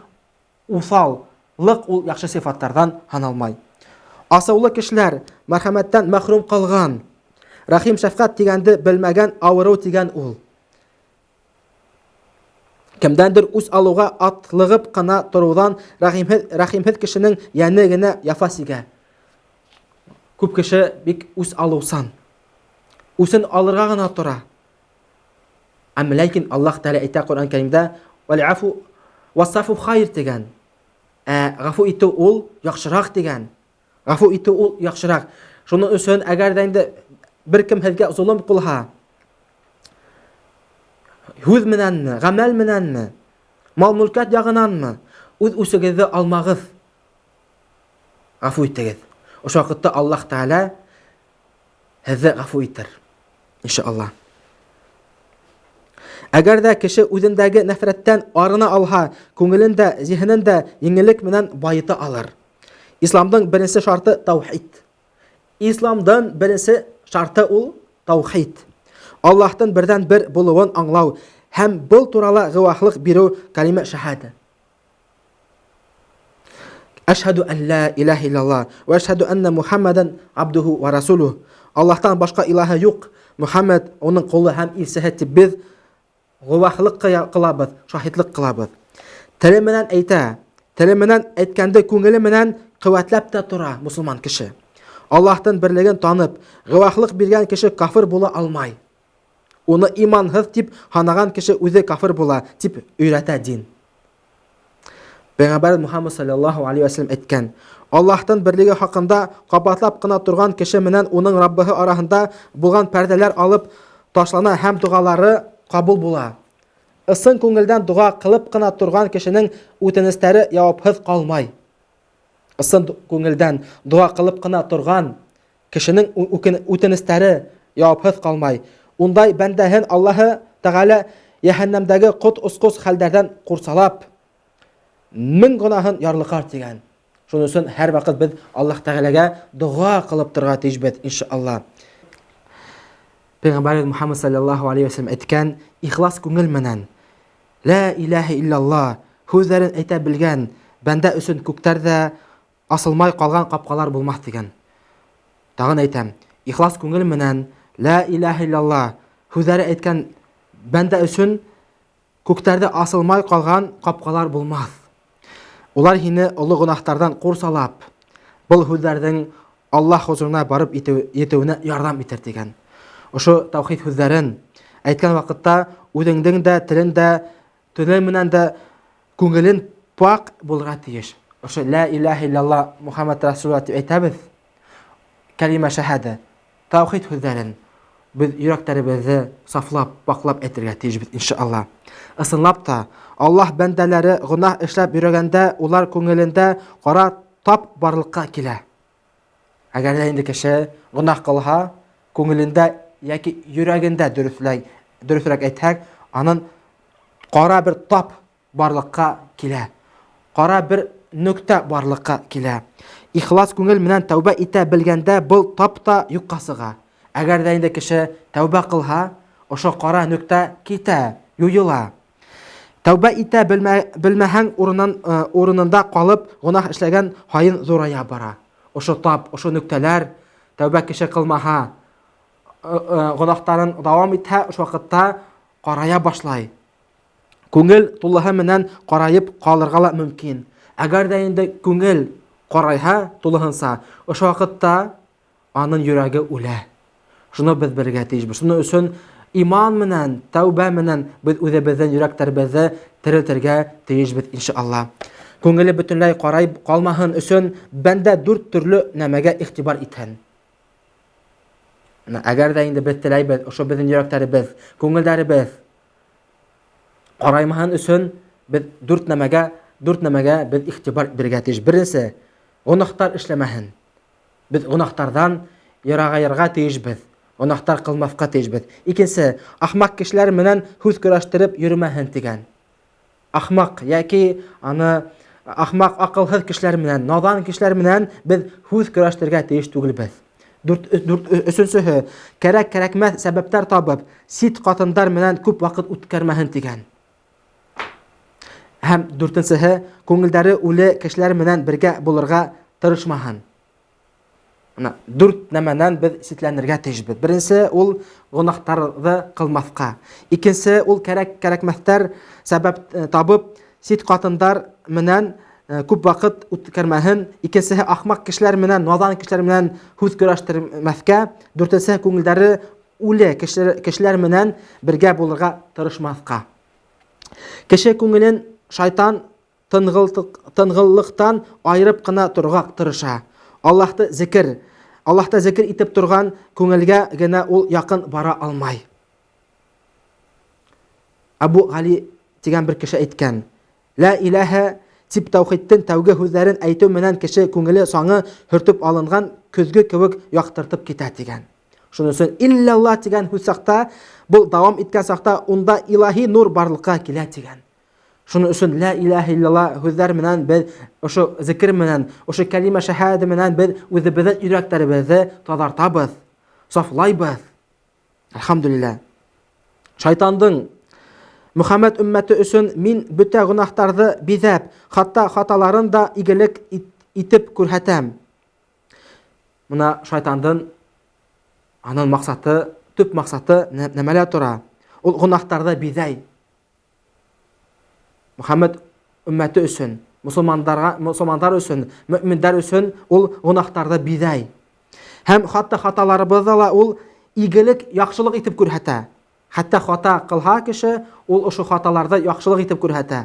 уҫаллыҡ ул яҡшы сифаттарҙан һаналмай. Асыулы кешеләр мәрхәмәттән мәхрүм ҡалған. Рәхим шәфҡәт тигәнде белмәгән ауырыу тигән ул. Кемдәндер үс алыуға атлығып ҡына тороуҙан рәхимһеҙ кешенең йәне генә яфа сигә. Күп кеше бик үс алыусан. Үсен алырға ғына тора. Әммә ләкин Аллаһ Тәғәлә әйтә Ҡөрьән Кәримдә: "Вәл-ғафу вас-сафу хайр" тигән. Ғафу итеү ул яҡшыраҡ тигән. Ғафу итеү ул яҡшыраҡ. Шуның өсөн әгәр ҙә инде бер кем һеҙгә золом ҡылһа, һүҙ менәнме, ғәмәл менәнме, мал-мүлкәт яғынанмы, үҙ үсегеҙҙе алмағыҙ. гафу итегез. Ошо вакытта Аллаһ Таала һезгә гафу итер. Иншаллах. Әгәр дә кеше үзендәге нәфрәттән арына алһа, күңелендә, зиһенендә еңеллек менән байыта алыр. Исламның беренче шарты таухид. Исламның беренче шарты ул таухид. Аллаһтан бердән бер булуын аңлау һәм был туралы гыйвахлык бирү калима шаһада. Ашһаду ан ла илаха илляллах ва ашһаду анна Мухаммадан абдуху ва расулух. Аллаһтан башка илаһа юк, Мухаммад оның кулы һәм илчесе дип без гыйвахлык кылабыз, шаһидлык кылабыз. Теле менән әйтә, теле менән әйткәнде күңеле менән куәтләп тә тора мусулман кеше. Аллаһтан берлеген танып, гыйвахлык биргән кеше кафир була алмай. Уны иманһыз дип ханаган кеше үзе кафир була дип өйрәтә дин. Пәйгамбәр Мухаммад саллаллаху алейхи ва саллям әйткән: Аллаһтан берлеге хакында кабатлап кына торган кеше менән уның Раббыһы арасында булган пәрдәләр алып ташлана һәм дугалары кабул була. Ысын күңелдән дуга кылып кына торган кешенең үтенечләре явапһыз калмай. Ысын күңелдән дуга кылып кына торган кешенең үтенечләре явапһыз калмай. Ундай бәндәһен Аллаһы Тәгалә яһәннәмдәге кот-ускус хәлдәрдән курсалап, мең гөнаһын ярлыкар дигән. Шуның өчен һәр вакыт без Аллаһ Тәгаләгә дуга кылып торырга тиешбез, иншаллах. Пәйгамбәр Мухаммад саллаллаху алейхи ва саллям әйткән: ихлас күңел менән ла илаха илляллах һүзләрен әйтә белгән бәндә өчен күктәрдә асылмай калган капкалар булмас дигән. Тагын әйтәм, ихлас күңел менән ла илаха илляллах һүзләре әйткән бәндә өчен күктәрдә асылмай калган капкалар булмас. Улар һине олы гынахтардан курсалап, бұл һүзләрнең Аллаһ хузурына барып етеүенә ярдәм итер дигән. Ошо таухид һүзләрен әйткән вакытта үзеңнең дә телендә, теле менән дә күңелен пак булырга тиеш. Ошо ла илаха илляллах Мухаммад расулуллах дип әйтәбез. Калима шаһада, таухид һүзләрен biz йөрәкләребезне сафлап, паклап әйтергә тиешбез, иншаллах. Ысынлап та Аллаһ бәндәләре гынаһ эшләп йөргәндә, улар күңелендә кара тап барлыкка килә. Әгәр дә инде кеше гынаһ кылса, күңелендә яки йөрәгендә дөресрәк әйтсәк, аның кара бер тап барлыкка килә. Кара бер нөктә барлыкка килә. Ихлас күңел менән тәүбә итә белгәндә, был тап та юкка сыга. Әгәр дә инде кеше тәүбә кылса, ошо кара нөктә китә, юйыла. Тәүбә итә белмәһәң урынында калып, гынаһ эшләгән хайын зурая бара. Ошо тап, ошо нөктәләр тәүбә кеше кылмаһа, гынаһтарын дәвам итһә, ошо вакытта карая башлай. Күңел тулыһы менән карайып калырга ла мөмкин. Әгәр дә инде күңел карайһа, тулыһынса, ошо вакытта аның йөрәге үлә. Шуны без белергә тиешбез. Шуның өчен иман менән, тәүбә менән без үзебезнең йөрәкләребезне терелтергә тиешбез, иншаллах. Күңеле бөтенләй карайып калмаһын өчен бәндә 4 төрле нәмәгә игътибар итһен. Әгәр дә инде без теләйбез, ошо безнең йөрәкләребез, күңелләребез караймаһын өчен без 4 нәмәгә без игътибар бирергә тиеш. Беренче, гынаһтар эшләмәһен. Без гынаһтардан ярага тиешбез. Гынаһтар кылмаска тиешбез. Икенче, ахмак кешеләр менән хүз көрәштереп йөрмәһен дигән. Ахмак яки ахмак акылсыз кешеләр менән, надан кешеләр менән без хүз көрәштергә тиеш түгелбез. Өченчесе, кәрәк-кәрәкмәс сәбәпләр табып, сит катындар менән күп вакыт үткәрмәһен дигән. Һәм дүртенчесе, күңелдәре үле кешеләр менән бергә булырга тырышмаһын. 4 нәмәнән без ситләнергә тиешбез. Беренче, ул гынаһтарны кылмаска. Икенче, ул кәрәк-кәрәкмәстәр сәбәп табып, сит катындар менән күп вакыт үткәрмәһен. Икенчесе, ахмак кешеләр менән, надан кешеләр менән хүз көрәштермәскә. Дүртенче, күңелдәре үле кешеләр менән бергә булырга тырышмаска. Кеше күңелен шайтан тынгыллыктан айырып кына торырга тырыша. Аллаһта зикр итеп торган күңелгә генә ул якын бара алмай. Абу Гали дигән бер кеше әйткән: "Ла илаха тип тәүхидтен тәүге һүзләрен әйтү менән кеше күңеле саңы һөртеп алынган көзге кебек яктыртып китә дигән. Шуның өчен иллялла дигән һүз сакта, бу дәвам иткән сакта унда илаһи нур барлыкка килә дигән. Шуның өчен ла илаһа иллялла һүзләр менән без ошо зикр менән, ошо кәлимә шаһада менән без үзебезнең йөрәкләребезне тазартабыз, сафлайбыз. Әлхәмдүлиллаһ. Шайтандың Мөхәммәд өммәте өчен мин бөтә гөнаһтарны бизәп, хатта хаталарын да игелек итеп күрһәтәм. Моны шайтандың аның максаты, төп максаты нәмәлә тора? Ул гөнаһтарны бизәй. Мөхәммәд өммәте өчен, мусламандар өчен, мөэминнәр өчен ул гөнаһтарны бизәй. Һәм хатта хаталарыбызда ла ул игелек, яхшылык итеп күрһәтә. Хәтта хата кылһа кеше, ул ошо хаталарда яхшылык итеп күрһәтә.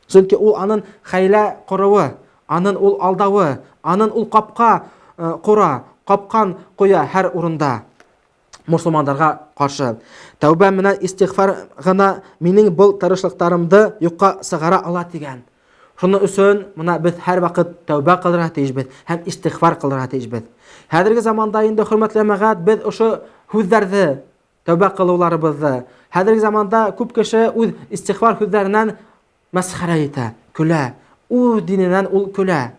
Чөнки ул аның хәйлә корыуы, аның ул алдавы, аның ул капка кура, капкан куя һәр урында мусламандарга каршы. Тәүбә менән истигъфар гына минең бул тырышлыктарымды юкка сыгара ала дигән. Шуның өчен моны без һәр вакыт тәүбә кылырга тиешбез һәм истигъфар кылырга тиешбез. Хәзерге заманда инде хөрмәтле мәгать без ошо һүзләрне тәүбә кылуларыбызды. Хәзерге заманда күп кеше үз истигъфар һүзләреннән мәсхәрә итә, көлә. Үз диненнән ул көлә.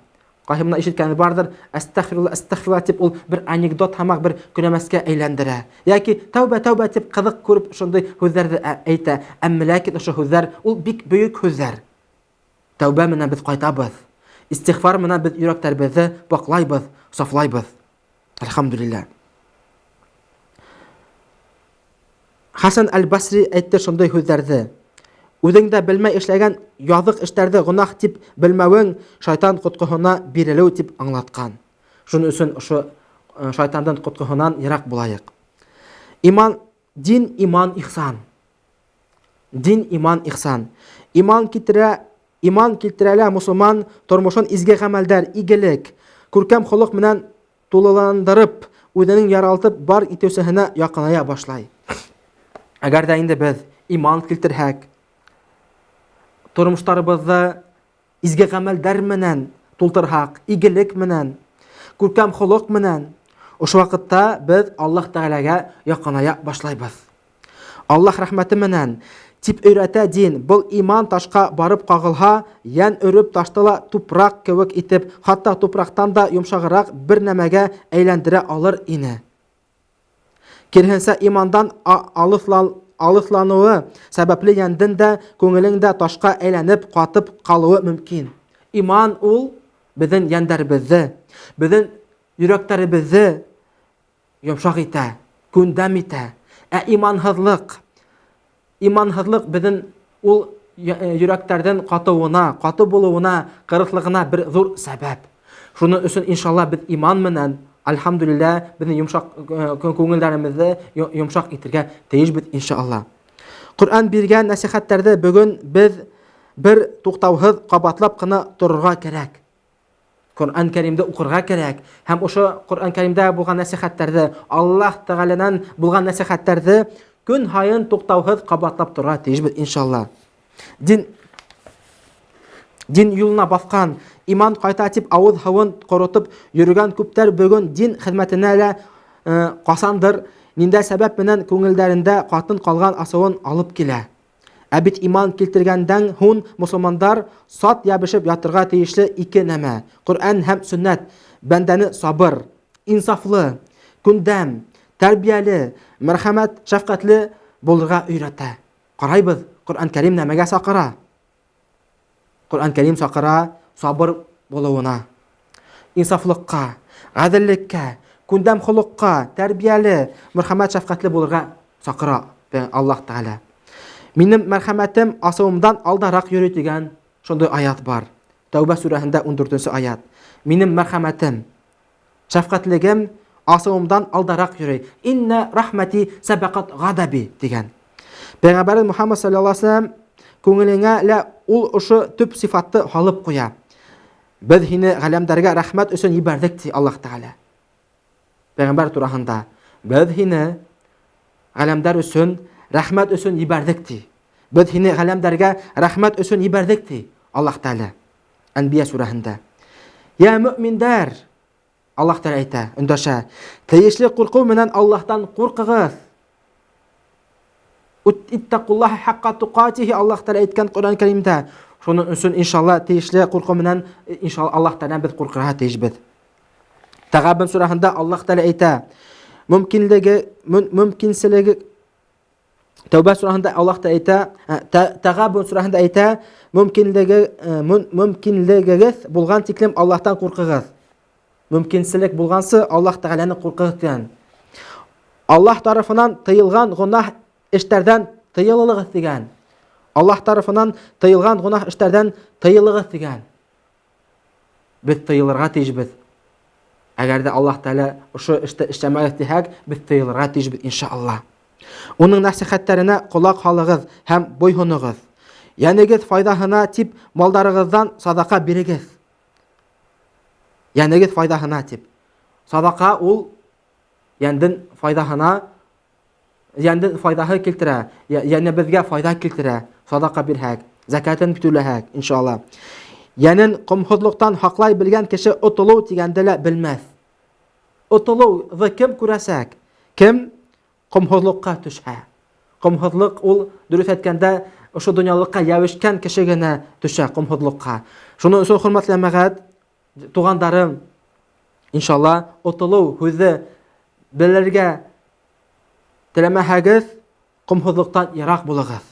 Кайһымна ишеткән бардыр, астагфирулла, астагфирулла дип ул бер анекдот һәм бер көләмәскә әйләндерә. Яки тәүбә, тәүбә дип кызык күреп шундый һүзләрне әйтә. Әмма ләкин ошо һүзләр ул бик бөек һүзләр. Тәүбә менән без кайтабыз. Истигъфар менән без йөрәкләребезне паклайбыз, сафлайбыз. Әлхәмдүлиллаһ. Хасан аль-Басри әйтте шундый һүзләрне. Үзеңдә белмәй эшләгән язык эшләрне гөнаһ дип белмәвең шайтан коткыһына бирелү дип аңлаткан. Шуның өчен ошо шайтандан коткыһыннан ярак булайык. Дин, иман, ихсан. Дин, иман, ихсан. Иман китерәлә мусулман тормышын изге гамәлдәр, игелек, күркәм холык менән тулыландырып, үзенең яралтып бар итүсенә якыная башлай. Әгәр дә инде без иман китерһәк, тормыштарыбызны изге гамәлдәр менән тултырһак, игелек менән, күркәм холык менән, ошо вакытта без Аллаһ Тәгаләгә якыная башлайбыз. Аллаһ рәхмәте менән тип өйрәтә дин. Был иман ташка барып кагылһа, ян өреп таштыла тупрак кебек итеп, хатта тупрактан да йомшагырак бер нәмәгә әйләндерә алыр ине. Кирһенсә имандан алыслануы сәбәпле яндын да күңелең дә ташка әйләнеп катып калуы мөмкин. Иман ул безнең яндәребезне, безнең йөрәкләребезне йомшак итә, күндәм итә. Иманһызлык безнең ул йөрәкләрдән катуына, каты булуына, кырыслыгына бер зур сәбәп. Шуның өчен иншалла без иман менән Әлхәмдүлиллаһ, безнең йомшак күңелләребезне йомшак итәргә тиешбез иншалла. Коръән биргән насихәтләрдә бүген без бер туктаусыз кабатлап кына торырга кирәк. Коръән Кәримдә укырга кирәк. Һәм ошо Коръән Кәримдә булган насихәтләрдә, Аллаһ Тәгаләнән булган насихәтләрдә көн һайын туктаусыз кабатлап торырга тиешбез иншалла. Дин юлына баскан, иман кайта тип авыз һавын корытып йөргән күптәр бүген дин хезмәтенә лә касандыр ниндә сәбәп менән күңелләрендә катын калган асуын алып килә. Ә бит иман килтергәндән һуң мусламандар сат ябышып ятырга тиешле ике нәмә: Коръән һәм сөннәт бәндәне сабыр, инсафлы, күндәм, тәрбияле, мәрхәмәт, шәфкатьле булырга өйрәтә. Карайбыз, Коръән Кәрим нәмәгә сакыра? Коръән Кәрим сакыра сабыр булуына, инсафлыкка, гаделлеккә, күндәм холыкка, тәрбияле, мәрхәмәт, шәфкатьле булырга сакыра Аллаһ Тәгалә. Минем мәрхәмәтем асуымдан алдарак йөри дигән шундый аят бар. Тәүбә сүрәһендә 14-нче аят. Минем мәрхәмәтем, шәфкатьлегем асуымдан алдарак йөри. Инна рахмати сабақат гадаби дигән. Пәйгамбәр Мөхәммәд саллаллаһу алейһи ва саллям күңелеңә лә ул ошо төп сифатты халып куя. Без һине галәмдәргә рәхмәт өчен ибәрдек ди Аллаһ Тәгалә. Пәйгамбәр тураһында без һине галәмдәр өчен рәхмәт өчен ибәрдек ди. Без һине галәмдәргә рәхмәт өчен ибәрдек ди Аллаһ Тәгалә. Әнбия сүрәһендә. Я мөэминдәр, Аллаһ Тәгалә әйтә, өндәшә, тиешле курку менән Аллаһтан куркыгыз. Иттақуллаһа хаққа туқатихи, Аллаһ Тәгалә әйткән Ҡөрьән Кәримдә. Шуның өчен иншалла тиешле курку менән иншалла Аллаһ Тәгаләдән без куркырга тиешбез. Тәғабун сүрәһендә Аллаһ Тәгалә әйтә, мөмкинселеге Тәүбә сүрәһендә Аллаһ Тәгалә әйтә, Тәғабун сүрәһендә әйтә, мөмкинлегегез булган тиклем Аллаһтан куркыгыз. Мөмкинселек булгансы Аллаһ Тәгаләне куркыгыз дигән. Аллаһ тарафынан тыелган гынаһ эштәрдән тыелыгыз дигән. Аллаһ тарафынан тыелган гынаһ эштәрдән тыелыгыз дигән. Без тыелырга тиешбез. Әгәр дә Аллаһ Тәгалә ошо эште эшләмәгез дисәк, без тыелырга тиешбез иншалла. Уның нәсихәтләренә колак халыгыз һәм буйһоныгыз. Янегез файдаһына тип малдарыгыздан садака бирегез. Янегез файдаһына тип. Садака ул яндын файдаһына, яндын файдаһы килтерә, яны безгә файда килтерә. Садака бирһәк, закатын түләһәк иншалла. Янын комһызлыктан хаклай белгән кеше отылу дигәндә лә белмәс. Отылуны кем күрәсәк? Кем комһызлыкка төшә. Комһызлык ул дөрес әйткәндә ошо дөньялыкка явышкан кеше генә төшә комһызлыкка. Шуның өчен хөрмәтле әмәгать, тугандарым, иншалла отылу хүзе белергә теләмәһәгез, комһызлыктан ярак булыгыз.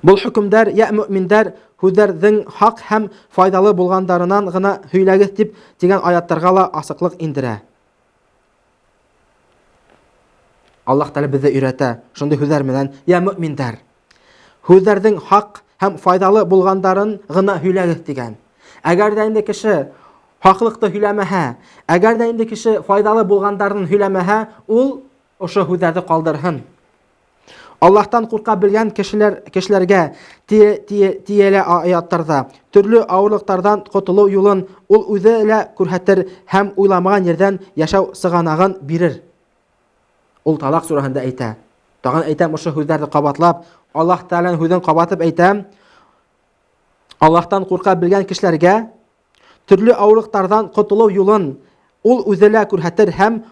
Бул хөкемдәр, я мөэминдәр, хүзләрнең хак һәм файдалы булгандарынан гына һөйләгез дип дигән аяттарга ла асыклык индерә. Аллаһ Тәгалә безне өйрәтә шундый хүзләр менән, я мөэминдәр, хүзләрнең хак һәм файдалы булгандарын гына һөйләгез дигән. Әгәр дә инде кеше хаклыкты һөйләмәһә, әгәр дә инде кеше файдалы булгандарын һөйләмәһә, ул ошо хүзләрне калдырһын. Аллаһтан курка белгән кешеләргә тиелә аяттарда төрле авырлыктардан котылу юлын ул үзе лә күрһәтер һәм уйламаган ердән яшәү сыганагын бирер. Ул Талак сүрәһендә әйтә. Тагын әйтәм ошо сүзләрне кабатлап, Аллаһ Тәгаләнең сүзен кабатып әйтәм. Аллаһтан курка белгән кешеләргә төрле авырлыктардан котылу юлын ул үзе лә күрһәтер һәм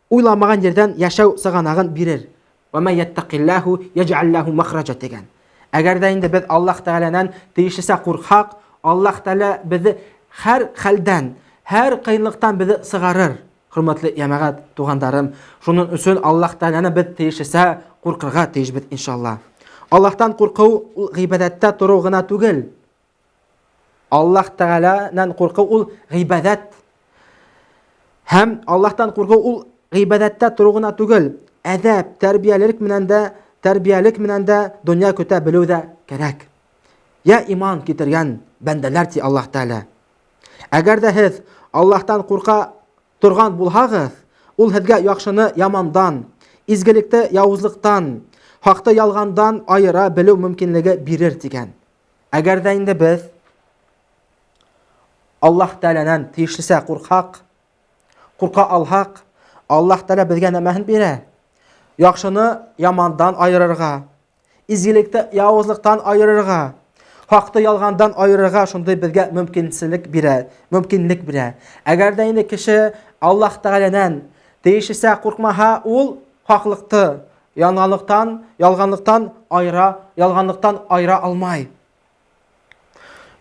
уйламаган ердән яшәү сыганагын бирер. وَمَنْ يَتَّقِ اللَّهُ يَجْعَلْ لَهُ مَخْرَجًا дигән. Әгәр дә инде без Аллаһ Тәгаләнән тиешчә курксак, Аллаһ Тәгалә безне һәр хәлдән, һәр кыенлыктан безне сыгарыр. Хөрмәтле ямагат тугандарым, шуның өчен Аллаһ Тәгаләне без тиешчә куркырга тиешбез иншалла. Аллаһтан курку ул гыйбадәттә тору гына түгел. Аллаһ Тәгаләнән курку ул гыйбадәт. Һәм Аллаһтан курку ул гыйбадәттә тору гына түгел. Әдәп, тәрбиялек менән дә дөнья көтә белү дә кирәк. Я иман китергән бәндәләр ди Аллаһ Тәгалә. Әгәр дә һез Аллаһтан курка торган булһагыз, ул һезгә яхшыны ямандан, изгелекте явызлыктан, хакты ялгандан айыра белү мөмкинлеге бирер дигән. Әгәр дә инде без Аллаһ Тәгаләнән тиешчә курка алһак, Аллаһ Тәгалә безгә нәмәһен бирә. Яхшыны ямандан айырырга, изгелекте явызлыктан айырырга, хакты ялгандан айырырга шундый безгә мөмкинлек бирә. Әгәр дә инде кеше Аллаһ Тәгаләнән тиешчә куркмаһа, ул хаклыкты ялганлыктан айыра алмай.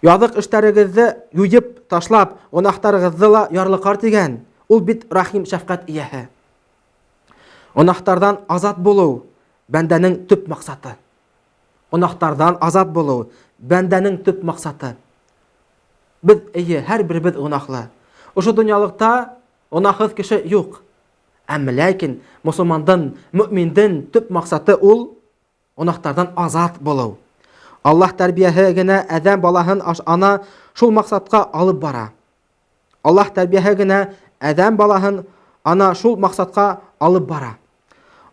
Язык эштәрегезне юеп ташлап, гынахтарыгызны ла ярлыкар дигән. Ул бит рахим шәфкать ияһе. Гынахтардан азат булу бәндәнең төп максаты. Гынахтардан азат булу бәндәнең төп максаты. Без һәр беребез гынахлы. Ошо дөньялыкта гынахсыз кеше юк. Әмма ләкин мусулмандан, мөэминдән төп максаты ул гынахтардан азат булу. Аллаһ тәрбияһе генә адәм балаһын ана шул максатка алып бара. Аллаһ тәрбияһе генә адәм балаһын ана шул максатка алып бара.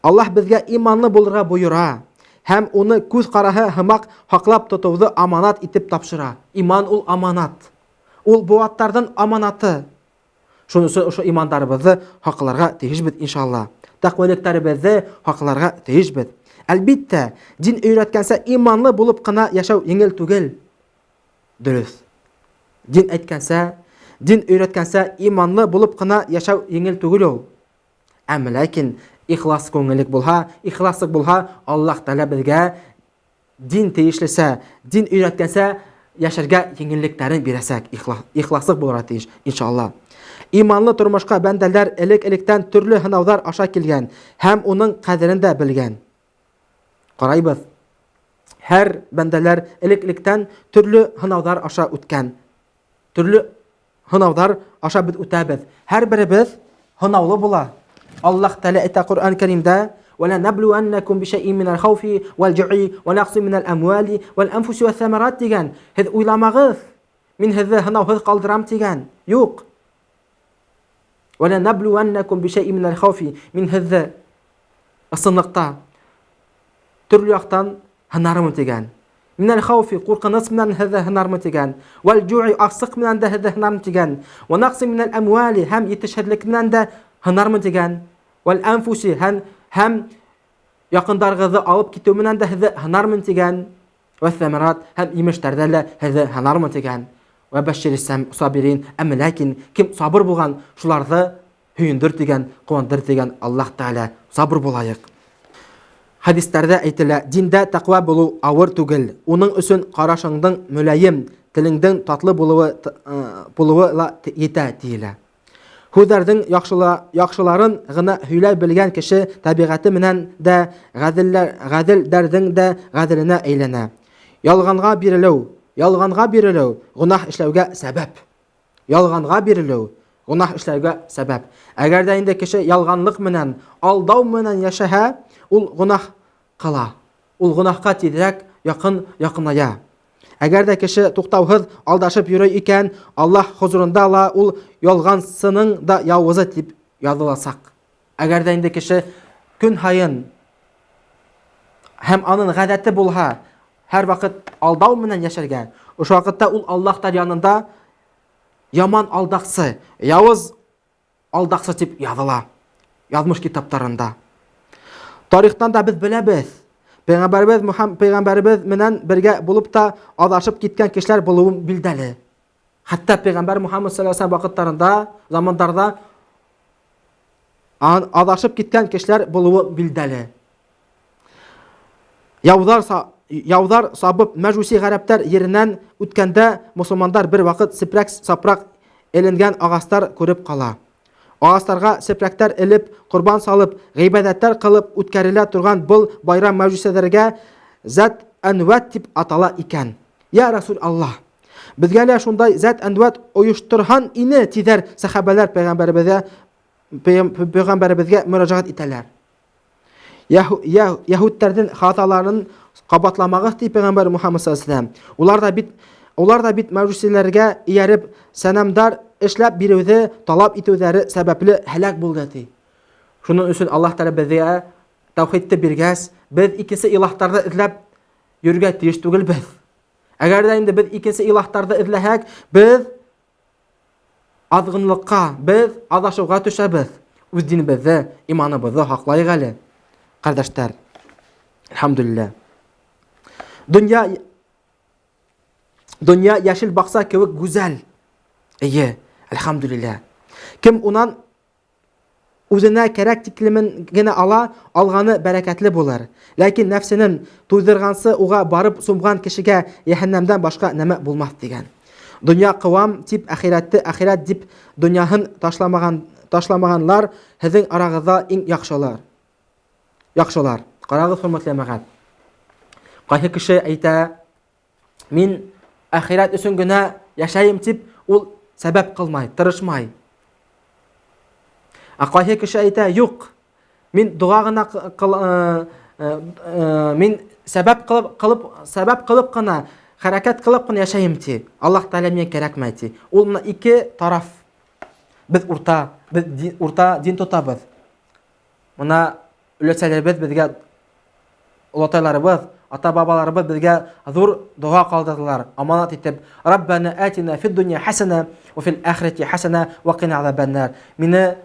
Аллаһ безгә иманлы булырга буйыра һәм уны күз караһы һымак хаклап тотуды аманат итеп тапшыра. Иман ул аманат. Ул буаттардан аманаты. Шуның өчен ошо имандарыбызны хакларга тиешбез иншалла. Тәкъвалыктарыбызны хакларга тиешбез. Әлбиттә, дин өйрәткәнсә иманлы булып кына яшәү еңел түгел. Дөрес. Дин әйткәнсә, дин өйрәткәнсә, иманлы булып кына яшәү еңел түгел ул. Әмма ләкин ихлас күңеллек булһа, ихласлык булһа, Аллаһ Тәгалә безгә дин тиешлесә, дин өйрәткәнсә яшәргә еңеллекләрен бирәсәк, ихласлык булырга тиеш, иншалла. Иманлы тормышка бәндәләр элек-электән төрле һынаудар аша килгән һәм уның кадерен дә белгән. Карайбыз. Һәр бәндәләр элек-электән төрле һынаудар аша үткән. Төрле һынаудар аша без үтәбез. Һәр беребез һынаулы була. Аллаһ Тәгалә әйтә Коръән Кәримдә: "Вала набluwannakum bi shay'in min al-khawfi wal-ju'i wa naqsin min al-amwali wal-anfusi wath-thamarat" дигән. Һез уйламагыз, мин һезне һынаусыз калдырам дигән. Юк. Вала набluwannakum bi shay'in min al-khawfi, мин һезне ысынлыкта төрле яктан һынармын дигән. Min al-khawfi, куркыныч менән һезне һынармын дигән. Wal-ju'i, аксык менән дә һезне һынармын дигән. Wa naqsin min al-amwali, һәм итешһезлек менән дә һынармын дигән. Wal-anfusi, һәм якындарыгызны алып китү менән дә һезне һынармын дигән. Wath-thamarat, һәм имештәрдә дә һезне һынармын дигән. Wa bashshiris sabirin, әмма ләкин кем сабыр булган, шуларны һөендер дигән, куандыр дигән Аллаһ Тәгалә. Сабыр булайык. Хадисләрдә әйтелә, диндә тақва булу авыр түгел. Уның өчен карашыңның мөлаем, телеңдең татлы булуы ла итә диелә. Хүҙәрҙең яҡшыларын ғына һөйләй белгән кеше табиғаты менән дә ғәҙелдәрҙең дә ғәҙеленә әйләнә. Ялғанға бирелеү гөнаһ эшләүгә сәбәп. Ялғанға бирелеү гөнаһ эшләүгә сәбәп. Әгәр дә инде кеше ялғанлык менән, алдау менән яшәһә, ул гөнаһ ҡыла. Ул гөнаһҡа тиҙерәк яҡыная. Әгәр дә кеше туҡтауһыҙ алдашып йөрөй икән, Аллаһ хозурында ла ул ялғансының да яуызы тип яҙыласаҡ. Әгәр дә инде кеше көн һайын һәм аның ғәҙәте булһа, һәр ваҡыт алдау менән яшәргә, ошо ваҡытта ул Аллаһтар янында яман алдаҡсы, яуыз алдаҡсы тип яҙыла яҙмыш китаптарында. Тарихтан да без беләбез. Пәйғәмбәребез менән бергә булып та аҙашып киткән кешеләр булыуы билдәле. Хәтта Пәйғәмбәр Мухаммад саллаллаху алейһи ва саллям ваҡыттарында, замандарда аҙашып киткән кешеләр булыуы билдәле. Яуҙар сабып мәжүси ғәрәптәр еренән үткәндә мусулмандар бер ваҡыт сапрак эленгән ағастар күреп ҡала. Ағастарға сепрәктәр элеп, ҡорбан салып, ғибәҙәттәр ҡылып үткәрелә торған был байрам мәжүсәләргә Зәт Әнвәт тип атала икән. Я Расул Аллаһ, безгә лә шундай Зәт Әнвәт ойошторһан ине тиҙәр сәхәбәләр пәйғәмбәребеҙгә мөрәжәғәт итәләр. Яһүдтәрҙең хаталарын ҡабатламағыҙ ти Пәйғәмбәр Мухаммад саллаллаху алейһи ва саллям. Улар да бит мәжүсиләргә ияреп, сәнәмдар эшләп биреүҙе талап итеүҙәре сәбәпле һәләк булды ти. Шуның өсөн Аллаһ Тәгалә безгә тәүхидте биргәс, без икенсе илаһтарҙы эҙләп йөрөргә тейеш түгелбеҙ. Әгәр дә инде без икенсе илаһтарҙы эҙләһәк, без аҙғынлыҡҡа, без аҙашыуға төшәбеҙ. Үҙ динебеҙҙе, иманыбыҙҙы һаҡлайыҡ әле. Ҡәрҙәштәр, әлхәмдүлилләһ. Донъя йәшел баҡса кеүек гүзәл. Эйе, әлхәмдүлилләһ. Кем унан үзенә кәрәк тиклемен генә ала, алғаны бәрәкәтле булыр. Ләкин нәфсенең туйҙырғансы уға барып сумған кешегә йәһәннәмдән башҡа нәмә булмаҫ дигән. Донъя ҡыуам тип, әхирәтте әхирәт дип донъяһын ташламағанлар һеҙҙең арағыҙҙа иң яҡшылар. Ҡарағыҙ, хөрмәтле йәмәғәт. Ҡайһы кеше әйтә, мин әхирәт өсөн генә йәшәйем тип, ул сәбәп ҡылмай, тырышмай. Ҡайһы кеше әйтә, юҡ, мин дуға ғына мин сәбәп ҡылып ҡына, хәрәкәт ҡылып ҡына йәшәйем ти. Аллаһ Тәгалә миңә кәрәкмәй ти. Ул мына ике тараф. Без урта дин тотабыҙ. Мына өләсәләребеҙ беҙгә, олатайларыбыҙ, ата-бабаларыбыҙ беҙгә ҙур дуға ҡалдырҙылар, аманат итеп. Раббана атина фид дунья хасана ва фил ахирати хасана ва қина азабан-нар. Мине,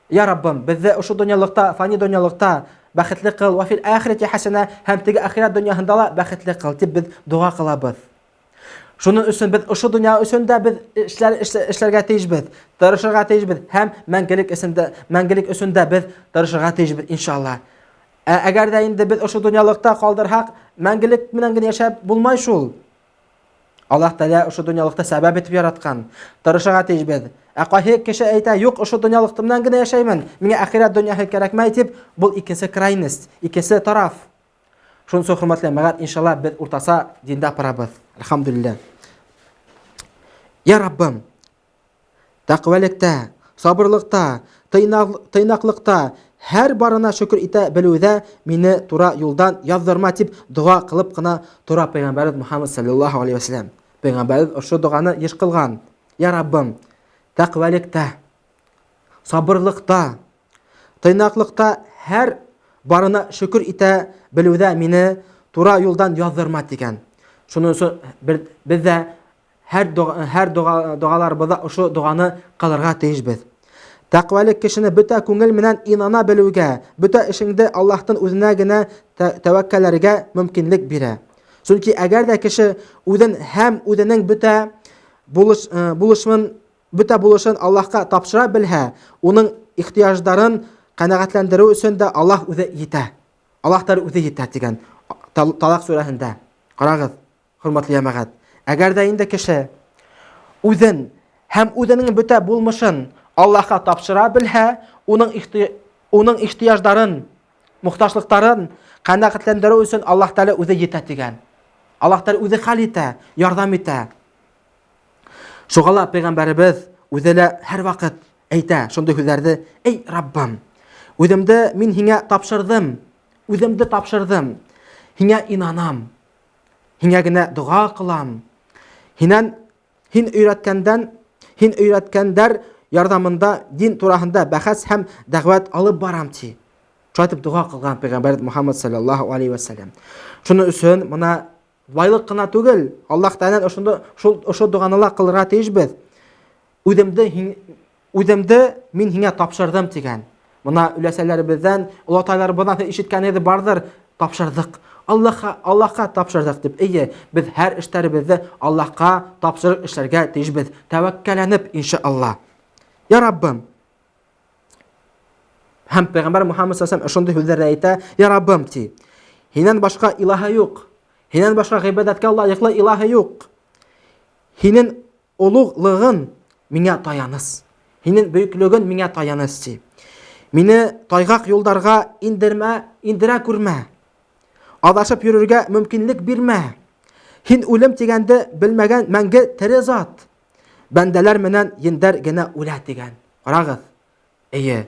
я Раббым, беҙҙе ошо донъялыҡта, фани донъялыҡта бәхетле ҡыл, ва фил ахирати хасана, һәм теге ахират донъяһында ла бәхетле ҡыл тип беҙ дуға ҡылабыҙ. Шуның өчен без ошо дөнья өчен дә без эшләргә тиешбез, тырышырга тиешбез һәм мәңгелек өчен дә без тырышырга тиешбез иншалла. Әгәр дә инде без ошо дөньялыкта калдырһак, мәңгелек менән генә яшәп булмай шул. Аллаһ Тәгалә ошо дөньялыкта сәбәп итеп яраткан. Тырышырга тиешбез. Кайһы кеше әйтә, юк, ошо дөньялыкта менән генә яшәймен, миңа ахират дөньяһы кирәкмәй дип, бу икенче крайность, икенче тараф. Шунысы хөрмәтле мәгәр иншалла без уртаса диндә парабыз. Әлхәмдүлилләh. Я Раббым, тәкъвалыкта, сабырлыкта, тыйнаклыкта һәр барына шөкр итә белүдә мине тура юлдан яздырма дип дуа кылып кына тура Пәйгамбәрбез Мухаммад саллаллаһу алейхи ва саллям. Пәйгамбәрбез ошо дуганы еш кылган. Я Раббым, тәкъвалыкта, сабырлыкта, тыйнаклыкта һәр барына шөкр итә белүдә мине тура юлдан яздырма дигән. Шуның өчен без дә һәр дуаларыбызда ошо дуаны кылырга тиешбез. Тәкъвалык кешене бөтә күңел менән инана белүгә, бөтә эшеңдә Аллаһтан үзенә генә тәвәккәлләргә мөмкинлек бирә. Чөнки әгәр дә кеше үзен һәм үзенең бөтә булышын Аллаһка тапшыра белһә, уның ихтияҗларын канәгатьләндерү өчен дә Аллаһ үзе итә. Аллаһтар үзе итә дигән Талак сүрәһендә. Карагыз, хөрмәтле җәмәгать. Әгәр дә инде кеше үзен һәм үзенең бөтә булмышын Аллаһка тапшыра белһә, уның ихтияҗларын, мохтаҗлыктарын канәгатьләндерү өчен Аллаһ Тәгалә үзе итә дигән. Аллаһ Тәгалә үзе хәл итә, ярдәм итә. Шуңа Пәйгамбәрбез үзе дә һәр вакыт әйтә шундый сүзләрне: "Эй Раббым, үземдә мин һиңа тапшырдым, һиңа инанам, һиңа генә дуа кылам. Һин өйрәткәндәр ярдәмендә дин турасында бәхәс һәм дәгъват алып барам" ди. Шулай дуа кылган Пәйгамбәр Мухаммад саллаллаһу алейхи ва саллям. Шуның өчен моны байлык кына түгел, Аллаһ Тәгалә ошо дуаны ла кылырга тиешбез. Үземдә мин һиңа тапшырдым дигән. Моны өләсәләребездән, олатайларыбыздан ишеткәнебез бардыр, тапшырдык. Аллаһка тапшырдык дип. Әйе, без һәр эшләребезне Аллаһка тапшырып эшләргә тиешбез. Тәвәккәлләнеп иншаалла. Я Раббым. Һәм Пәйгамбәр Мухаммад саллаллаһу алейхи ва саллям шундый сүзләрне әйтә: "Я Раббым" ди. Һиннән башка илаһы юк. Һиннән башка гыйбадәткә лаеклы илаһы юк. Һинең улуглыгың миңа таяныс. Һинең бөеклегең миңа таяныс ди. Мине тайгак юлларга индерә күрмә. Адашып йөрергә мөмкинлек бирмә. Һин үлем дигәнде белмәгән мәңге тере зат. Бәндәләр менән ендәр генә үлә дигән. Карагыз. Әйе.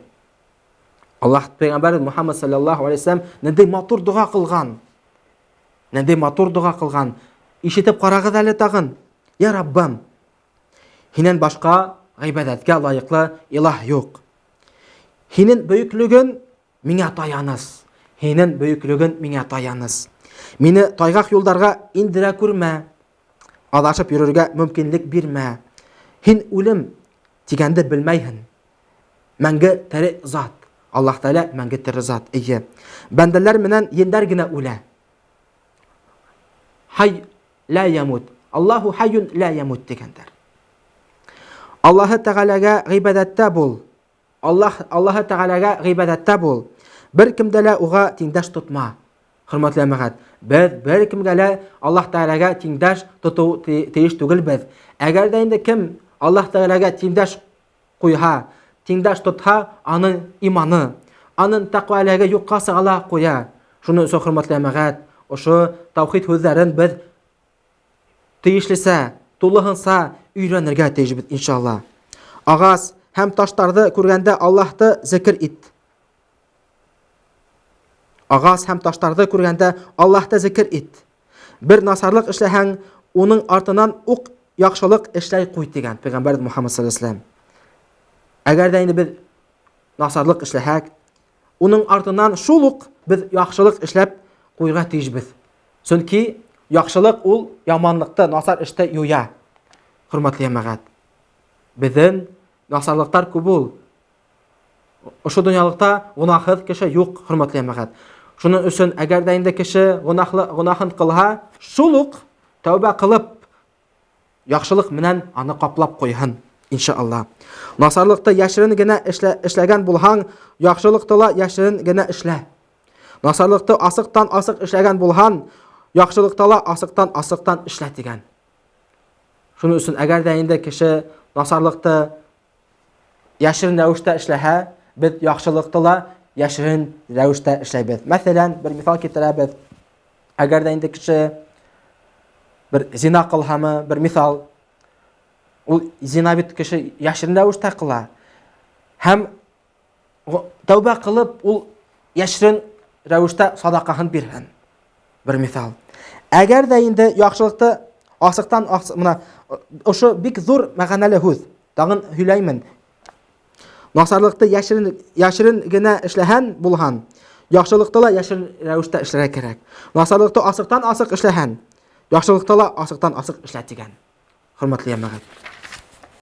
Аллаһ Пәйгамбәр Мухаммад саллаллаһу алейхи ва саллям нинди матур дуа кылган. Ишетеп карагыз әле тагын. Я Раббым, һиннән башка гыйбадәткә лаеклы илаһ юк. Һинең бөеклегең миңа таяныс. Мине тайгак юлларга индерә күрмә. Адашып йөрергә мөмкинлек бирмә. Һин үлем дигәнде белмәйһең. Мәңге тере зат. Аллаһ Тәгалә мәңге тере зат. Әйе. Бәндәләр менән ендәр генә үлә. Хай ла ямут. Аллаһу хайюн ла ямут дигәндер. Аллаһ Тәгаләгә гыйбадәттә бул. Аллаһ Тәгаләгә гыйбадәттә бул. Бер кемдә лә уга тиңдәш тотма. Хөрмәтле мәгәт, без бер кемгә лә Аллаһ Тәгаләгә тиңдәш тоту тиеш түгел без. Әгәр дә инде кем Аллаһ Тәгаләгә тиңдәш куйһа, тиңдәш тотһа, аның иманы, аның тәкъвалыгы юкка сыгыла куя. Шуны өчен хөрмәтле мәгәт, ошо тавхид сүзләрен без тиешлесә, тулыһынса өйрәнергә тиешбез иншалла. Агас һәм таштарды күргәндә Аллаһты зикр ит. Бер насарлык эшләһәң, уның артынан ук яхшылык эшләй куй дигән Пәйгамбәр Мухаммад саллаллаһу алейхи ва саллям. Әгәр дә инде без насарлык эшләһәк, уның артынан шул ук без яхшылык эшләп куйга тиешбез. Чөнки яхшылык ул яманлыкты, насар эште юя. Хөрмәтле җәмәгать. Безнең насарлыктар күп ул. Ошо дөньялыкта гунахсыз кеше юк, хөрмәтле җәмәгать. Шуның өчен әгәр дә инде кеше гунахын кылһа, шул ук тәүбә кылып яхшылык менән аны каплап куйһын, иншалла. Насарлыкта яшерен генә эшләгән булһаң, яхшылыкта ла яшерен генә эшлә. Насарлыкта асыктан асык эшләгән булһаң, яхшылыкта ла асыктан эшлә дигән. Шуның өчен әгәр дә инде кеше насарлыкта яшерен рәвештә эшләһә, без яхшылыкта ла яшерен рәвештә эшләйбез. Мәсәлән, бер мисал китерәбез. Әгәр дә инде кеше бер зина кылһамы, бер мисал, ул зина бит кеше яшерен рәвештә кыла. Һәм тәүбә кылып, ул яшерен рәвештә садакаһын бирһен. Бер мисал. Әгәр дә инде яхшылыкта асыктан мына ошо бик зур мәгънәле һүз. Тагын һөйләймен. Насарлыкта яшерен генә эшләһән булһан, яхшылыкта ла яшерен рәвештә эшләргә кирәк. Насарлыкта асыктан асык эшләһән, яхшылыкта ла асыктан асык эшлә дигән. Хөрмәтле ямәгать.